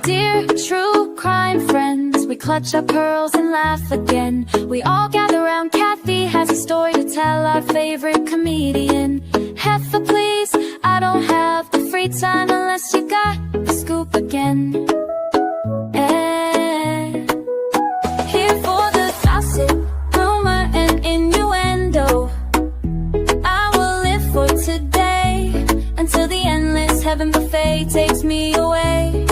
Dear true crime friends, we clutch our pearls and laugh again. We all gather around, Kathy has a story to tell, our favorite comedian. Heffa please, I don't have the free time unless you got the scoop again. Here for the gossip, rumor and innuendo. I will live for today until the endless heaven buffet takes me away.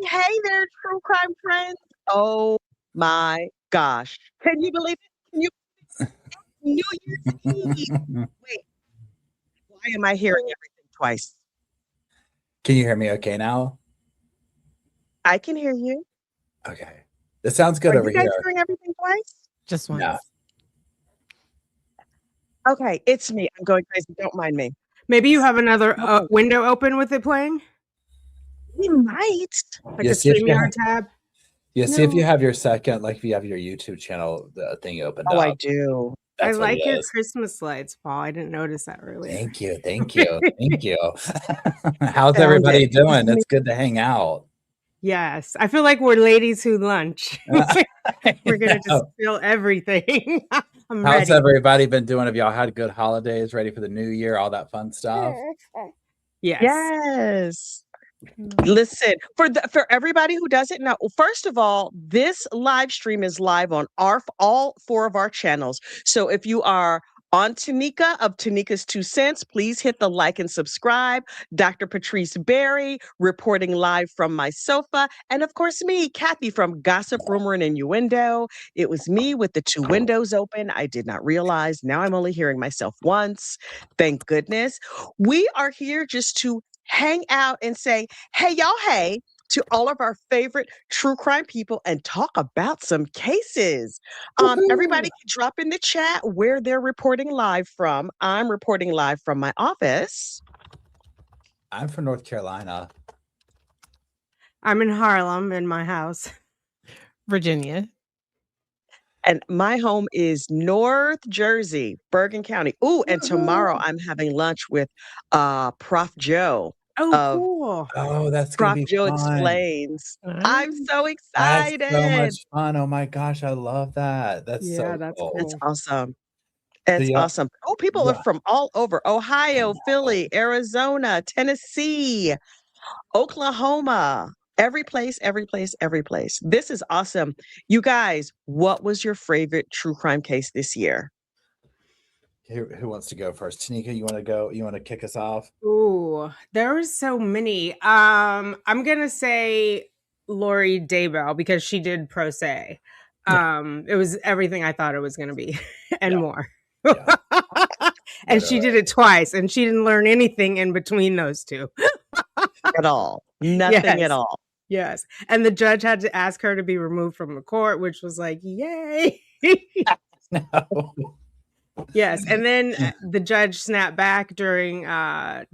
Hey there, true crime friends. Oh my gosh. Can you believe it? Can you New Year's Eve? Wait, why am I hearing everything twice? Can you hear me okay now? I can hear you. Okay. This sounds good Are over you guys here. hearing everything twice? Just once. No. Okay, it's me. I'm going crazy. Don't mind me. Maybe you have another window open with it playing? We might. Like a StreamYard tab? Yeah, see if you have your second, like if you have your YouTube channel, the thing opened up. Oh, I do. That's I what like it your is. Christmas lights, Paul. I didn't notice that earlier. Thank you. Thank you. How's everybody doing? It's good to hang out. Yes. I feel like we're ladies who lunch. We're going to just spill everything. I'm How's ready. everybody been doing? Have y'all had good holidays, ready for the new year, all that fun stuff? Yes. Listen, for everybody who doesn't know, first of all, this live stream is live on all 4 of our channels. So if you are on Tanika of Tanika's 2 Cents, please hit the like and subscribe. Dr. Patrice Berry reporting live from my sofa. And of course, me, Kathy from Gossip, Rumor, and Innuendo. It was me with the 2 windows open. I did not realize. Now I'm only hearing myself once. Thank goodness. We are here just to hang out and say, hey, y'all, hey, to all of our favorite true crime people and talk about some cases. Everybody can drop in the chat where they're reporting live from. I'm reporting live from my office. I'm from North Carolina. I'm in Harlem in my house. Virginia. And my home is North Jersey, Bergen County. Ooh, and tomorrow I'm having lunch with Prof. Joe. Oh, cool. Oh, that's Prof. gonna be Joe fun. Explains. I'm so excited. That's so much fun. Oh my gosh, I love that. That's so that's cool. It's awesome. It's So, awesome. Oh, people are from all over: Ohio, Philly, Arizona, Tennessee, Oklahoma. Every place. This is awesome. You guys, what was your favorite true crime case this year? Who wants to go first? Tanika, you want to go? You want to kick us off? Ooh, there were so many. I'm gonna say Lori Daybell because she did pro se. It was everything I thought it was gonna be and more. And she did it twice, and she didn't learn anything in between those 2 at all. Nothing at all. Yes, and the judge had to ask her to be removed from the court, which was like, yay. No. Yes, and then the judge snapped back during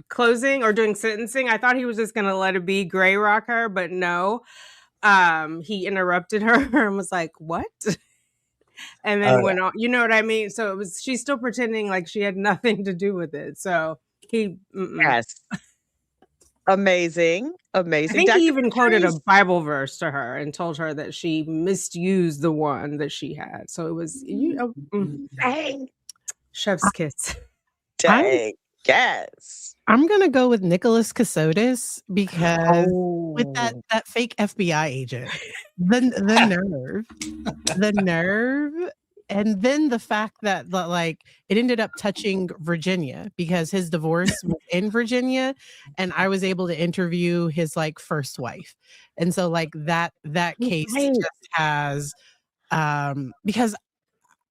closing or during sentencing. I thought he was just going to let it be, gray rock her, but no. He interrupted her and was like, what? And then went on, you know what I mean? So it was, she's still pretending like she had nothing to do with it. So he, yes. Amazing. I think Dr. he even Patrice quoted a Bible verse to her and told her that she misused the one that she had. So it was, Dang. Chef's kiss. Dang. Yes. I'm gonna go with Nicholas Casotis because with that fake FBI agent, the nerve, and then the fact that like it ended up touching Virginia because his divorce was in Virginia, and I was able to interview his like first wife, and so like that case just has because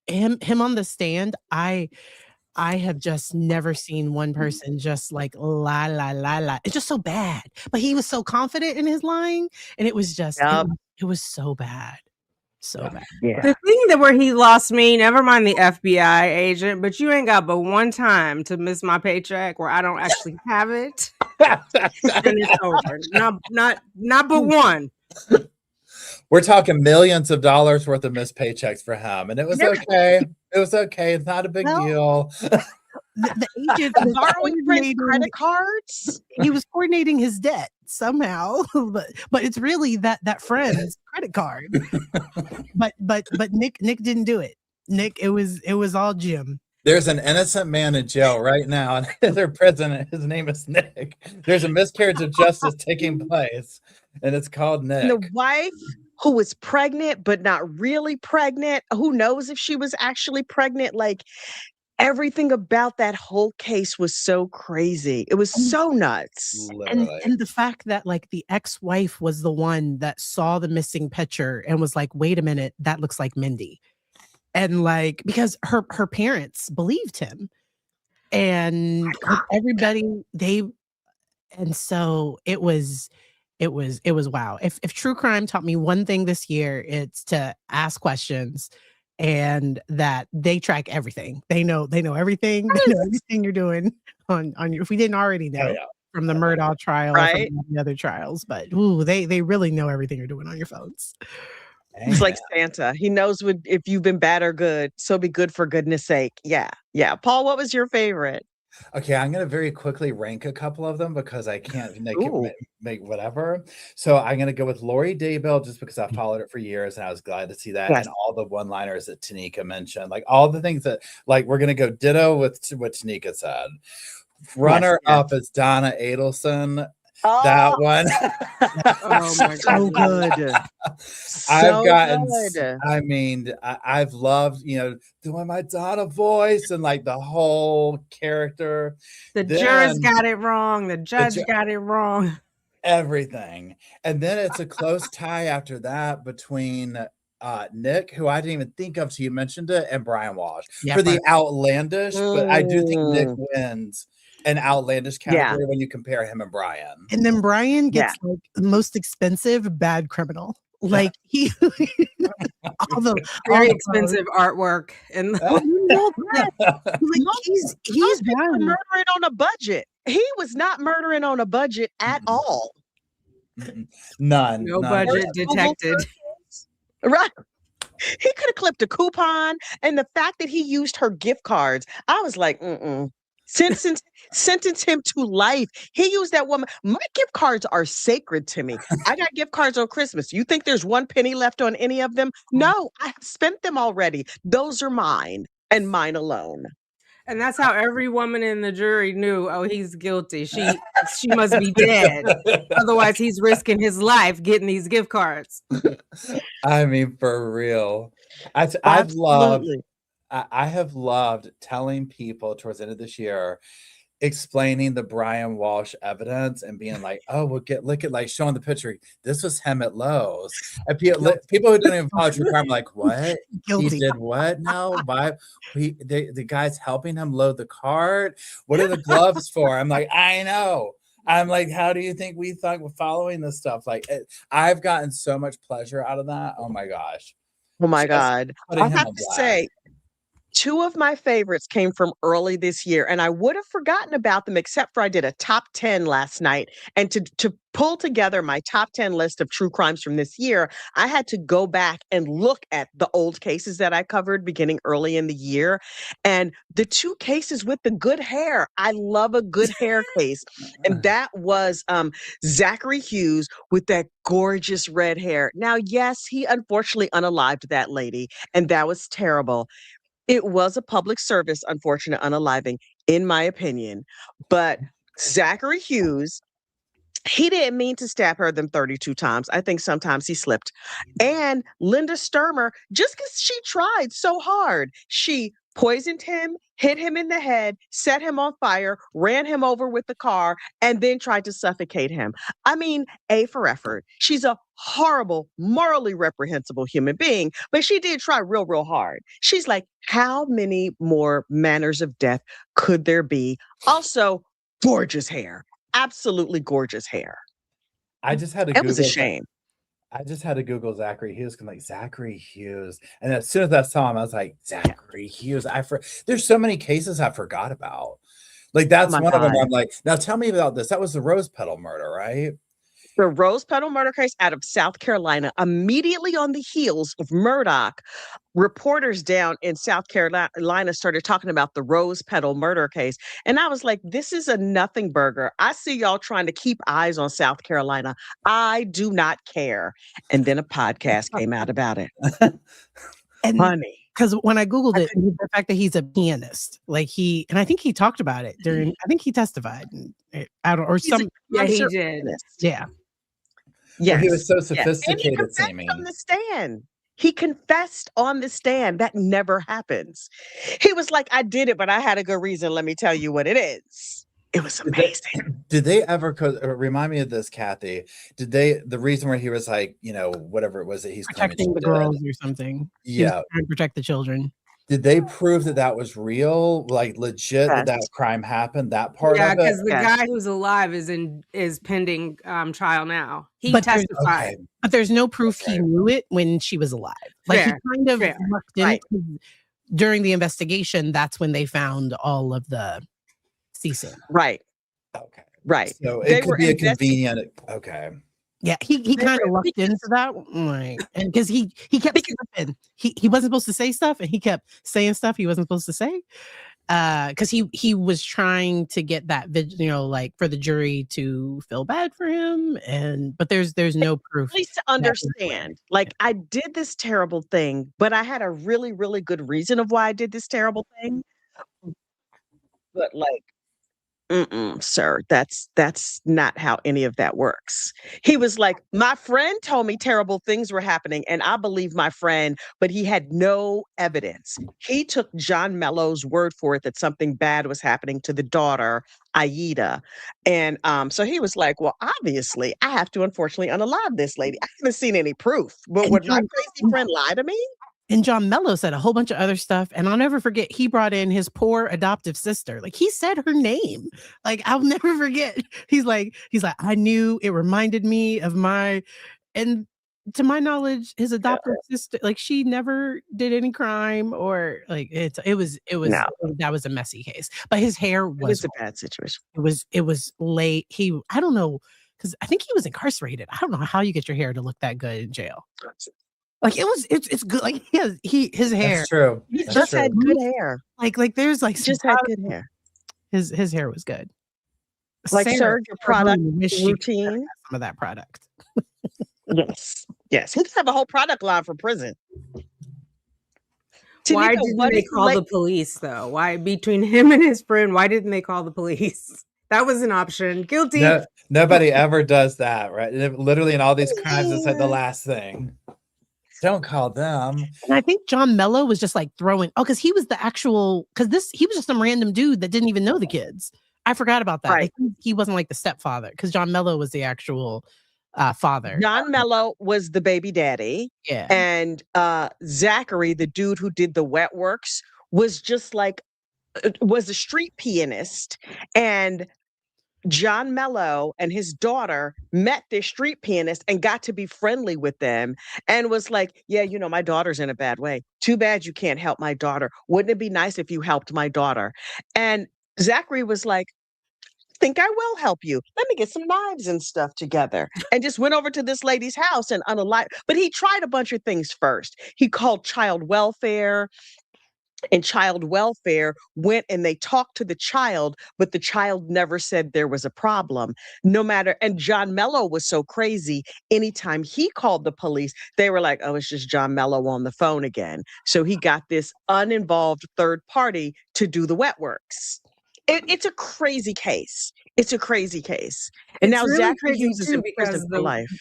him on the stand, I have just never seen one person just like la la la la. It's just so bad. But he was so confident in his lying, and it was just it was so bad. So bad. Yeah. The thing that where he lost me, never mind the FBI agent, but you ain't got but one time to miss my paycheck where I don't actually have it. And it's over. Not but one. We're talking millions of dollars worth of missed paychecks for him, and it was okay. It was okay. It's not a big deal. the agent was Borrowing friends' coordinating, credit cards. he was coordinating his debt somehow, but it's really that friend's credit card. But Nick didn't do it. Nick, it was all Jim. There's an innocent man in jail right now, and their president, his name is Nick. There's a miscarriage of justice taking place, and it's called Nick. The wife who was pregnant, but not really pregnant. Who knows if she was actually pregnant? Like, everything about that whole case was so crazy. It was so nuts. Literally. And the fact that like the ex-wife was the one that saw the missing picture and was like, wait a minute, that looks like Mindy. And like, because her parents believed him, and everybody and so it was wow. If true crime taught me one thing this year, it's to ask questions, and that they track everything. They know everything. They know everything you're doing on your, if we didn't already know from the Murdaugh trial, right? From the other trials, but ooh, they really know everything you're doing on your phones. It's like Santa. He knows if you've been bad or good. So be good for goodness sake. Yeah. Yeah. Paul, what was your favorite? Okay, I'm going to very quickly rank a couple of them because I can't make whatever. So I'm going to go with Lori Daybell just because I followed it for years and I was glad to see that. Yes. And all the one-liners that Tanika mentioned, like all the things that, like, we're going to go ditto with what Tanika said. Runner up is Donna Adelson. Oh, That one. Oh my so God. good. I've gotten, good. I mean, I've loved, doing my Donna voice and like the whole character. The Then- jurors got it wrong. The judge got it wrong. Everything. And then it's a close tie after that between Nick, who I didn't even think of till you mentioned it, and Brian Walsh for the outlandish, but I do think Nick wins an outlandish category when you compare him and Brian. And then Brian gets like the most expensive bad criminal. Like he Very expensive artwork. And like he's murdering on a budget. He was not murdering on a budget at all. None. no none. budget detected. Right. He could have clipped a coupon. And the fact that he used her gift cards, I was like, Sentence him to life. He used that woman. My gift cards are sacred to me. I got gift cards on Christmas. You think there's 1 penny left on any of them? No, I spent them already. Those are mine and mine alone. And that's how every woman in the jury knew, oh, he's guilty. She must be dead. Otherwise, he's risking his life getting these gift cards. I mean, for real. I have loved telling people towards the end of this year, explaining the Brian Walsh evidence and being like, oh, look at like showing the picture. This was him at Lowe's. And people who don't even follow true crime are like, what? Guilty. He did what? No, why? The guy's helping him load the cart. What are the gloves for? I'm like, I know. I'm like, how do you think we thought we're following this stuff? Like, I've gotten so much pleasure out of that. Oh my gosh. Oh my God. putting I him have on to blast. say, 2 of my favorites came from early this year, and I would have forgotten about them except for I did a top 10 last night. And to pull together my top 10 list of true crimes from this year, I had to go back and look at the old cases that I covered beginning early in the year. And the 2 cases with the good hair, I love a good hair case. And that was Zachary Hughes with that gorgeous red hair. Now, yes, he unfortunately unalived that lady, and that was terrible. It was a public service, unfortunate unaliving, in my opinion. But Zachary Hughes, he didn't mean to stab her them 32 times. I think sometimes he slipped. And Linda Sturmer, just because she tried so hard, she poisoned him, hit him in the head, set him on fire, ran him over with the car, and then tried to suffocate him. I mean, A for effort. She's a horrible, morally reprehensible human being, but she did try real, real hard. She's like, how many more manners of death could there be? Also, gorgeous hair. Absolutely gorgeous hair. I just had to It was a Google shame. I just had to Google Zachary Hughes. I'm like, Zachary Hughes. And as soon as I saw him, I was like, Zachary Hughes. There's so many cases I forgot about. Like, that's Oh my one of them. God. I'm like, now tell me about this. That was the rose petal murder, right? The Rose Petal murder case out of South Carolina, immediately on the heels of Murdoch, reporters down in South Carolina started talking about the Rose Petal murder case. And I was like, this is a nothing burger. I see y'all trying to keep eyes on South Carolina. I do not care. And then a podcast came out about it. And Funny. because when I Googled it, the fact that he's a pianist, and I think he talked about it I think he testified. I don't, or some. Yeah, he did. Yeah. Yes. Well, he was so yes. sophisticated, And he confessed seeming. on the stand. He confessed on the stand. That never happens. He was like, I did it, but I had a good reason. Let me tell you what it is. It was amazing. Did they ever remind me of this, Kathy? The reason where he was like, whatever it was that he's protecting the girls or something. Yeah. Trying to protect the children. Did they prove that was real? Like legit that crime happened? That part of it? Yeah, because the guy who's alive is pending trial now. He testified. But there's no proof he knew it when she was alive. Like he kind of worked in it during the investigation. That's when they found all of the CSIM. Right. Okay. Right. So it could be a convenient. Okay. Yeah, he kind of lucked into that, right? And because he kept slipping. He wasn't supposed to say stuff, and he kept saying stuff he wasn't supposed to say. Because he was trying to get that, like for the jury to feel bad for him, but there's no proof. At least to understand, like I did this terrible thing, but I had a really, really good reason of why I did this terrible thing. But like, sir, that's not how any of that works. He was like, my friend told me terrible things were happening, and I believe my friend, but he had no evidence. He took John Mello's word for it that something bad was happening to the daughter, Aida. And so he was like, well, obviously, I have to unfortunately unalive this lady. I haven't seen any proof, but would my crazy friend lie to me? And John Mello said a whole bunch of other stuff. And I'll never forget, he brought in his poor adoptive sister. Like he said her name. Like I'll never forget. He's like, I knew it reminded me of and to my knowledge, his adoptive sister, like she never did any crime or like that was a messy case. But his hair was a bad situation. It was late. I don't know, because I think he was incarcerated. I don't know how you get your hair to look that good in jail. Like it's good. Like his hair. That's true. He just had good hair. Like there's like just had good hair. His hair was good. Like, sir, your product routine. Some of that product. Yes. He could have a whole product line for prison. Why didn't they call the police though? Why between him and his friend? Why didn't they call the police? That was an option. Guilty. No, nobody ever does that, right? Literally in all these crimes, it's like the last thing. Don't call them. And I think John Mello was just like because he was he was just some random dude that didn't even know the kids. I forgot about that. Right. Like, he wasn't like the stepfather because John Mello was the actual father. John Mello was the baby daddy. Yeah. And Zachary, the dude who did the wet works, was just like, was a street pianist. And John Mello and his daughter met this street pianist and got to be friendly with them and was like, yeah, my daughter's in a bad way. Too bad you can't help my daughter. Wouldn't it be nice if you helped my daughter? And Zachary was like, I think I will help you. Let me get some knives and stuff together. And just went over to this lady's house and unalived. But he tried a bunch of things first. He called child welfare. And child welfare went and they talked to the child, but the child never said there was a problem. And John Mello was so crazy. Anytime he called the police, they were like, oh, it's just John Mello on the phone again. So he got this uninvolved third party to do the wet works. It's a crazy case. It's a crazy case. And now really Zachary Hughes is in prison for life.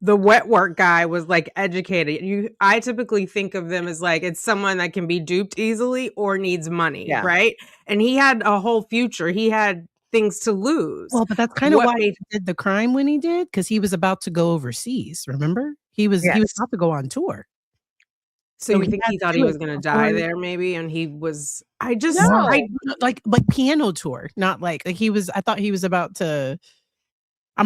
The wet work guy was like educated. I typically think of them as like it's someone that can be duped easily or needs money, right? And he had a whole future. He had things to lose. Well, but that's kind of why he did the crime when he did, because he was about to go overseas. Remember, he was about to go on tour. So you think he thought he was going to die there, maybe? And he was. Like piano tour, not like he was. I thought he was about to.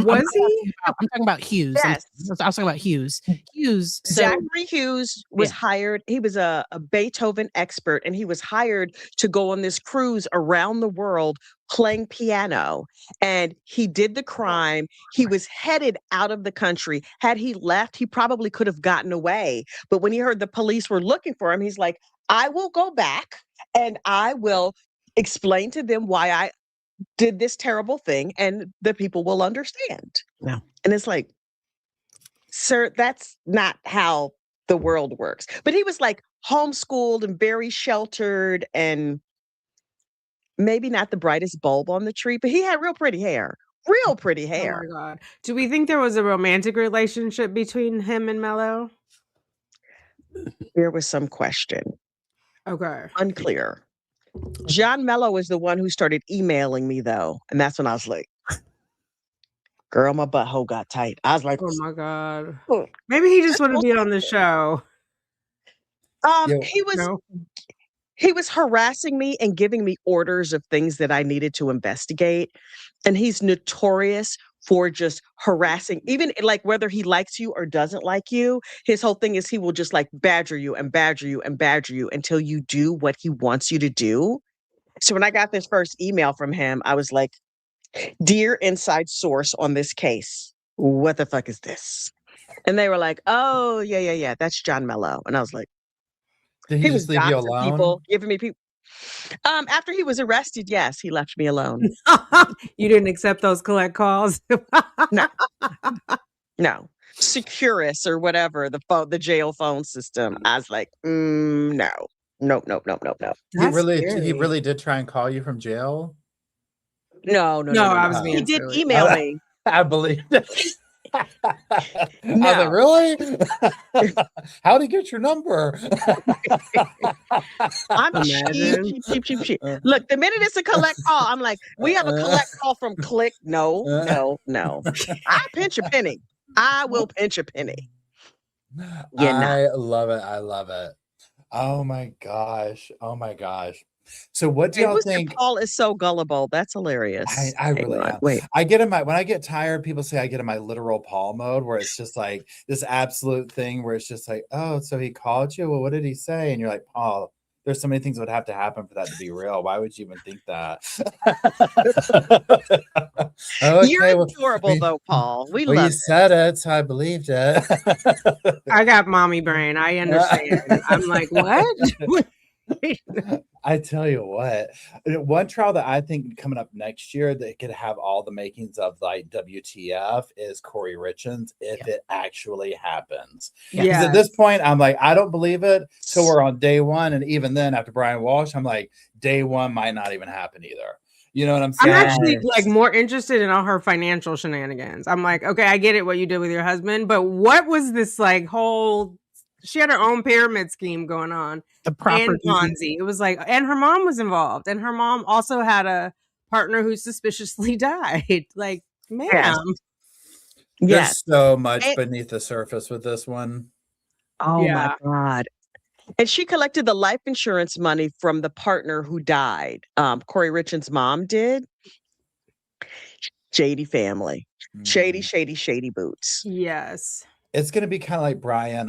Was he? I'm talking about Hughes. Yes. I was talking about Hughes. Hughes. So Zachary Hughes was hired. He was a Beethoven expert, and he was hired to go on this cruise around the world playing piano. And he did the crime. He was headed out of the country. Had he left, he probably could have gotten away. But when he heard the police were looking for him, he's like, I will go back and I will explain to them why I did this terrible thing, and the people will understand. Yeah. And it's like, sir, that's not how the world works. But he was like homeschooled and very sheltered, and maybe not the brightest bulb on the tree, but he had real pretty hair. Real pretty Oh hair. my God. Do we think there was a romantic relationship between him and Mello? There was some question. Okay. Unclear. John Mello was the one who started emailing me, though. And that's when I was like, girl, my butthole got tight. I was like, Oh my God. "Oh." Maybe he just wanted to be on the show. Yeah. No. He was harassing me and giving me orders of things that I needed to investigate. And he's notorious for just harassing, even like whether he likes you or doesn't like you. His whole thing is he will just like badger you and badger you and badger you until you do what he wants you to do. So when I got this first email from him, I was like, dear inside source on this case, what the fuck is this? And they were like, oh, yeah. That's John Mello. And I was like, Did he just leave you alone? people, giving me people. After he was arrested, yes, he left me alone. You didn't accept those collect calls? No. Securus or whatever, the jail phone system. I was like, no. Nope. He really did try and call you from jail? No. I was being He did silly. email me. I believed it. I was No. like, really? How'd he get your number? I'm Imagine. cheap. Look, the minute it's a collect call, I'm like, we have a collect call from Click. No. I pinch a penny. I will pinch a penny. I love it. Oh my gosh. So what do y'all think? Paul is so gullible. That's hilarious. I really am. Wait. I get in my, when I get tired, people say I get in my literal Paul mode where it's just like this absolute thing where it's just like, oh, so he called you? Well, what did he say? And you're like, Paul, there's so many things that would have to happen for that to be real. Why would you even think that? Okay, You're adorable though, Paul. We love you it. said it, so I believed it. I got mommy brain. I understand. I'm like, what? I tell you what, one trial that I think coming up next year that could have all the makings of like WTF is Corey Richards if it actually happens. Because at this point, I'm like, I don't believe it till we're on day one. And even then, after Brian Walsh, I'm like, day one might not even happen either. You know what I'm saying? I'm actually like more interested in all her financial shenanigans. I'm like, okay, I get it what you did with your husband, but what was this like whole? She had her own pyramid scheme going on. The property and Ponzi. It was like, and her mom was involved, and her mom also had a partner who suspiciously died. Like, ma'am, there's so much beneath the surface with this one. Oh my God. And she collected the life insurance money from the partner who died. Corey Richards' mom did. Shady family. Shady boots. Yes. It's going to be kind of like Brian,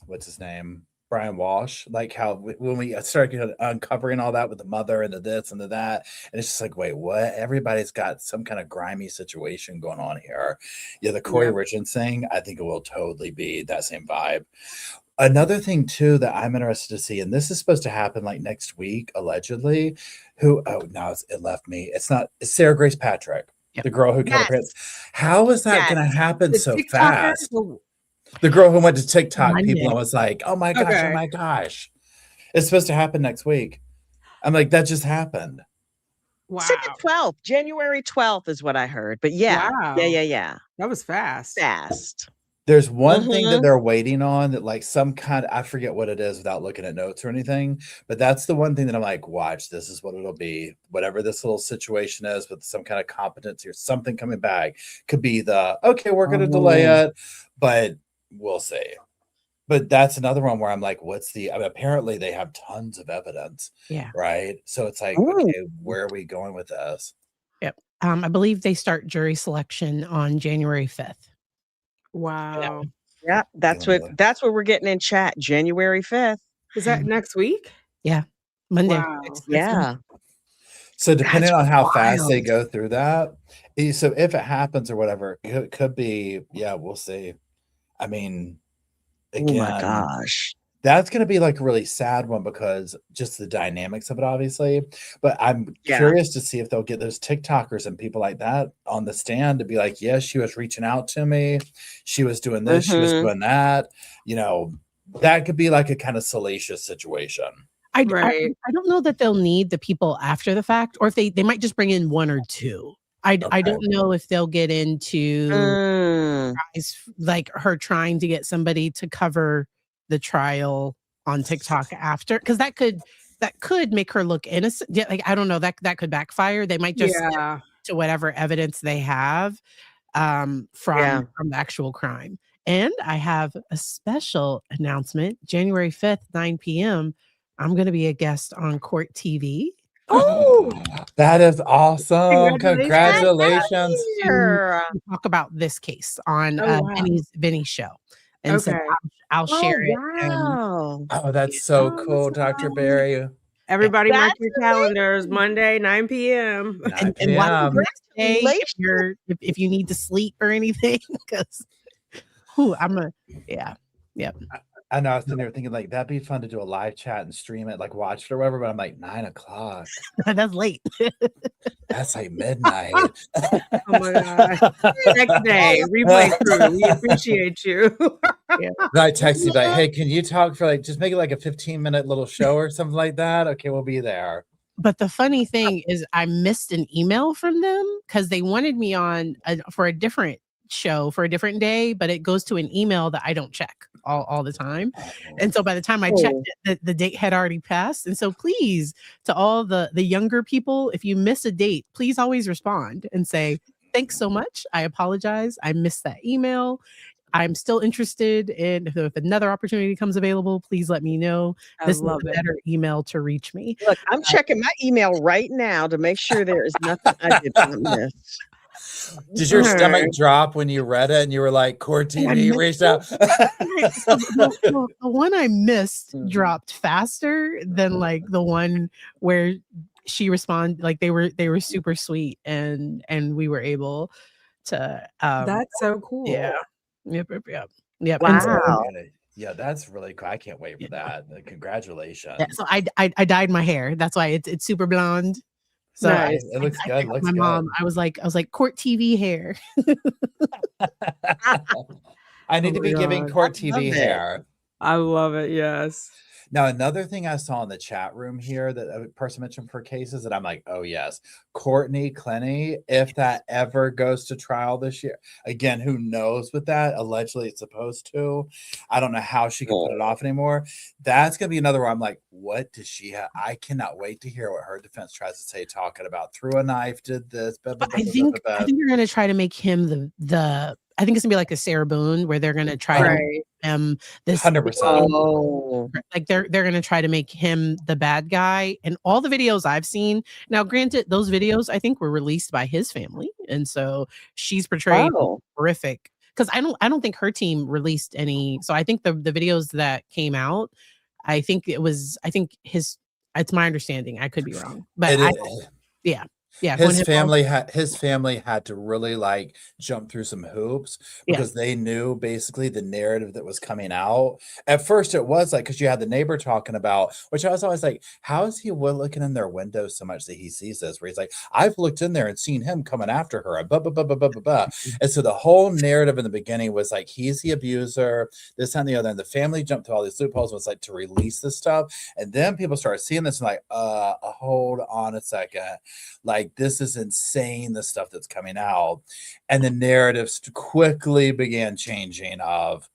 what's his name? Brian Walsh, like how when we started uncovering all that with the mother and the this and the that, and it's just like, wait, what? Everybody's got some kind of grimy situation going on here. Yeah, the Corey Richards thing, I think it will totally be that same vibe. Another thing too that I'm interested to see, and this is supposed to happen like next week, allegedly. It left me. It's Sarah Grace Patrick, the girl who cut her pants. How is that going to happen so fast? The girl who went to TikTok people and was like, oh my gosh. It's supposed to happen next week. I'm like, that just happened. Wow. Said the 12th. January 12th is what I heard. But yeah. That was fast. There's one thing that they're waiting on that like some kind of, I forget what it is without looking at notes or anything, but that's the one thing that I'm like, watch, this is what it'll be. Whatever this little situation is with some kind of competency or something coming back could be we're going to delay it, but we'll see. But that's another one where I'm like, apparently they have tons of evidence. Yeah. Right. So it's like, okay, where are we going with this? Yep. I believe they start jury selection on January 5th. Wow. Yeah, that's what we're getting in chat. January 5th. Is that next week? Yeah, Monday. Wow. Yeah. So depending on how fast they wild. go through that, so if it happens or whatever, it could be, yeah, we'll see. I mean, Oh my again, gosh. that's going to be like a really sad one because just the dynamics of it, obviously. But I'm Yeah. curious to see if they'll get those TikTokers and people like that on the stand to be like, yes, she was reaching out to me. She was doing this. She was doing that. You know, that could be like a kind of salacious situation. I Right. don't know that they'll need the people after the fact, or if they might just bring in one or two. I don't know if they'll get into like her trying to get somebody to cover the trial on TikTok after, because that could make her look innocent. Yeah, like I don't know, that could backfire. They might just stick to whatever evidence they have from the actual crime. And I have a special announcement. January 5th, 9 p.m. I'm going to be a guest on Court TV. Oh, that is awesome. Congratulations. To talk about this case on Vinny's show. And so I'll share it. Wow. Oh, that's so cool, Dr. Barry. Everybody mark your calendars, Monday, 9 p.m. 9 And watch p.m. the next day if you need to sleep or anything, because yep. I know I was sitting there thinking like that'd be fun to do a live chat and stream it, like watch it or whatever, but I'm like 9 o'clock. That's late. That's like midnight. Oh my god. Next day, replay crew. We appreciate you. I text you like, hey, can you talk for like just make it like a 15-minute little show or something like that? Okay, we'll be there. But the funny thing is I missed an email from them because they wanted me on for a different show for a different day, but it goes to an email that I don't check all the time. And so by the time I checked it, the date had already passed. And so please, to all the younger people, if you miss a date, please always respond and say, thanks so much. I apologize. I missed that email. I'm still interested in if another opportunity comes available, please let me know. This is a better email to reach me. Look, I'm checking my email right now to make sure there is nothing I did not miss. Did your stomach drop when you read it and you were like, Court TV reached out? The one I missed dropped faster than like the one where she responded. Like they were super sweet and we were able to. That's so cool. Yeah. Yep. Wow. So, yeah, that's really cool. I can't wait for that. Congratulations. Yeah, so I dyed my hair. That's why it's super blonde. So nice. It looks good. My mom, I was like Court TV hair. I need to be giving Court TV hair. I love it. Yes. Now, another thing I saw in the chat room here that a person mentioned for cases that I'm like, oh, yes, Courtney Clenny, if that ever goes to trial this year, again, who knows with that? Allegedly, it's supposed to. I don't know how she can put it off anymore. That's going to be another one. I'm like, what does she have? I cannot wait to hear what her defense tries to say, talking about threw a knife, did this. I think they're going to try to make him the I think it's gonna be like a Sarah Boone where they're gonna try to make him this 100%. Like they're gonna try to make him the bad guy. And all the videos I've seen now, granted, those videos I think were released by his family, and so she's portrayed horrific. Because I don't think her team released any. So I think the videos that came out, it's my understanding. I could be wrong, but his family had to really like jump through some hoops because they knew basically the narrative that was coming out. At first it was like, because you had the neighbor talking about, which I was always like, how is he looking in their window so much that he sees this, where he's like, I've looked in there and seen him coming after her, and and so the whole narrative in the beginning was like, he's the abuser, this and the other, and the family jumped through all these loopholes, was like to release this stuff. And then people started seeing this and like, hold on a second, like this is insane, the stuff that's coming out. And the narratives quickly began changing of,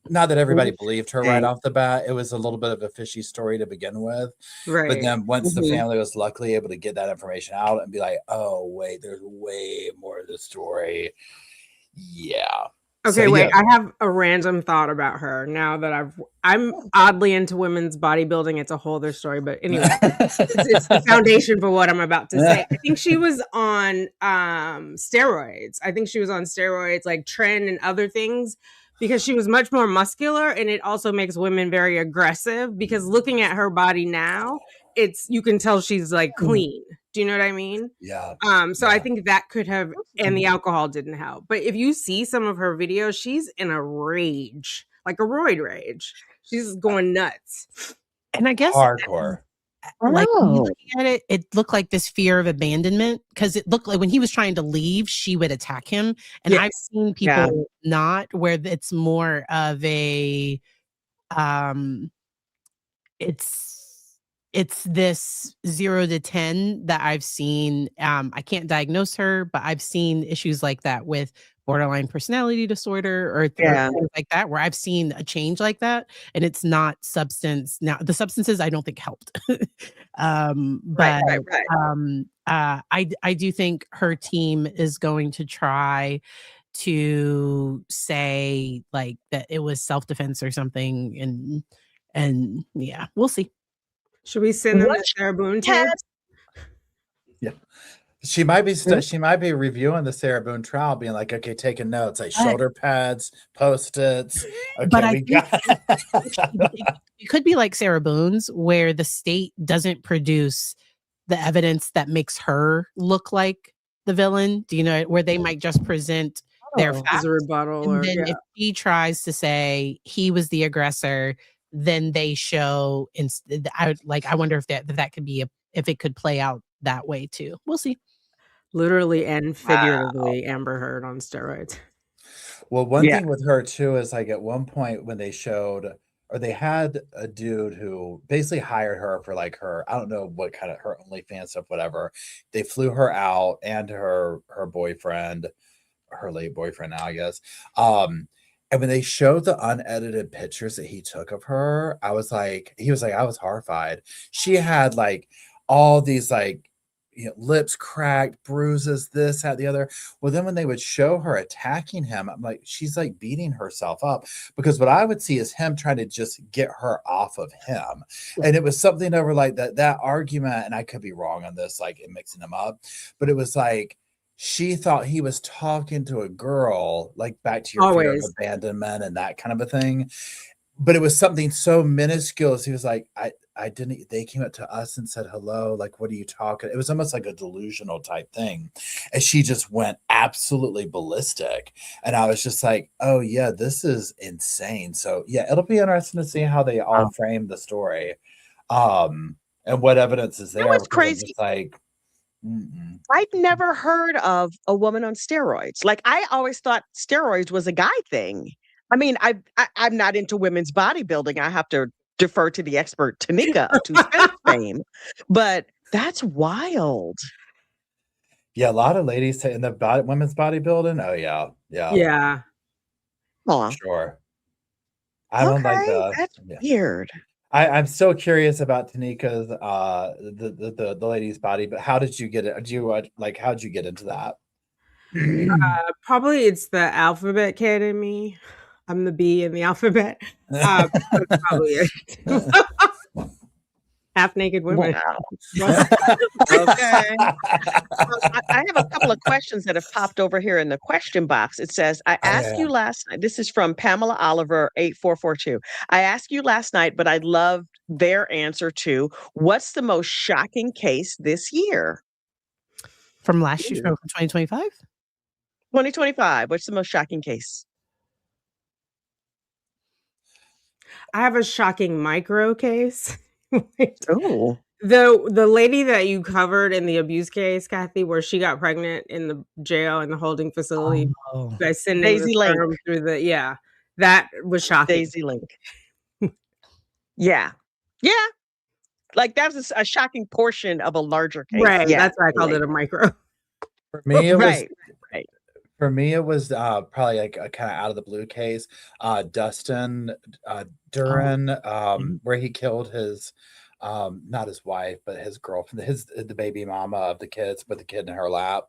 not that everybody believed her right off the bat, it was a little bit of a fishy story to begin with, but then once the family was luckily able to get that information out and be like, oh wait, there's way more to the story. Okay, So wait. yeah. I have a random thought about her now that I'm oddly into women's bodybuilding. It's a whole other story, but anyway, it's the foundation for what I'm about to say. I think she was on steroids. I think she was on steroids like Tren and other things because she was much more muscular, and it also makes women very aggressive because looking at her body now, you can tell she's like clean. Do you know what I mean? Yeah. So I think that could have, and the alcohol didn't help. But if you see some of her videos, she's in a rage, like a roid rage. She's going nuts. And I guess Hardcore. like when you Oh. looking at it, it looked like this fear of abandonment because it looked like when he was trying to leave, she would attack him. And I've Yes. seen people not where it's more of a um it's this 0 to 10 that I've seen. I can't diagnose her, but I've seen issues like that with borderline personality disorder or Yeah. things like that, where I've seen a change like that, and it's not substance. Now, the substances I don't think helped. But Right. I do think her team is going to try to say like that it was self-defense or something, and yeah, we'll see. Should we send them What the Sarah Boone has tape? Yeah. She might be reviewing the Sarah Boone trial, being like, okay, taking notes, like But shoulder pads, post-its. but Okay, I we think got it could be like Sarah Boone's, where the state doesn't produce the evidence that makes her look like the villain. Do you know where they might just present their Oh. As facts, a rebuttal, and or then if he tries to say he was the aggressor, then they show. I wonder if that could be if it could play out that way too. We'll see. literally and Wow. figuratively Amber Heard on steroids. Well, one Yeah. thing with her too is like at one point when they showed or they had a dude who basically hired her for like I don't know what kind of her OnlyFans stuff, whatever. They flew her out and her boyfriend, her late boyfriend now, I guess. And when they showed the unedited pictures that he took of her, he was like, I was horrified. She had like all these like lips cracked, bruises, this, that, the other. Well, then when they would show her attacking him, I'm like, she's like beating herself up because what I would see is him trying to just get her off of him. And it was something over like that argument, and I could be wrong on this, like mixing them up, but it was like she thought he was talking to a girl, like back to your fear of Always. abandonment and that kind of a thing. But it was something so minuscule. He was like, I didn't, they came up to us and said, hello, like, what are you talking? It was almost like a delusional type thing. And she just went absolutely ballistic. And I was just like, oh yeah, this is insane. So yeah, it'll be interesting to see how they all frame the story. And what evidence is That there. was Because I'm crazy. just like, I'd never heard of a woman on steroids. Like I always thought steroids was a guy thing. I mean, I'm not into women's bodybuilding. I have to defer to the expert Tanika of Two Cents fame. But that's wild. yeah, a lot of ladies in the women's bodybuilding. Oh yeah, yeah, Yeah. Aw, sure. I don't like okay, the. that's Yeah. weird. I'm so curious about Tanika's the lady's body, but how did you get it? Do you like how'd you get into that? Probably it's the alphabet kid in me. I'm the B in the alphabet. That's probably it. Half naked women. Wow. Okay. I have a couple of questions that have popped over here in the question box. It says, I asked you last night, this is from Pamela Oliver 8442. I asked you last night, but I loved their answer to what's the most shocking case this year? From last year, from 2025. 2025. What's the most shocking case? I have a shocking micro case. Oh, The lady that you covered in the abuse case, Kathy, where she got pregnant in the jail in the holding facility Oh, by sending the Daisy Link. sperm through that was shocking. Daisy Link. Yeah. Yeah. Like that's a shocking portion of a larger case. Right. Yeah. That's why I called it a micro. For me, it was Right. for me it was probably like a kind of out of the blue case. Dustin Duran, where he killed his not his wife, but his girlfriend, the baby mama of the kids with the kid in her lap.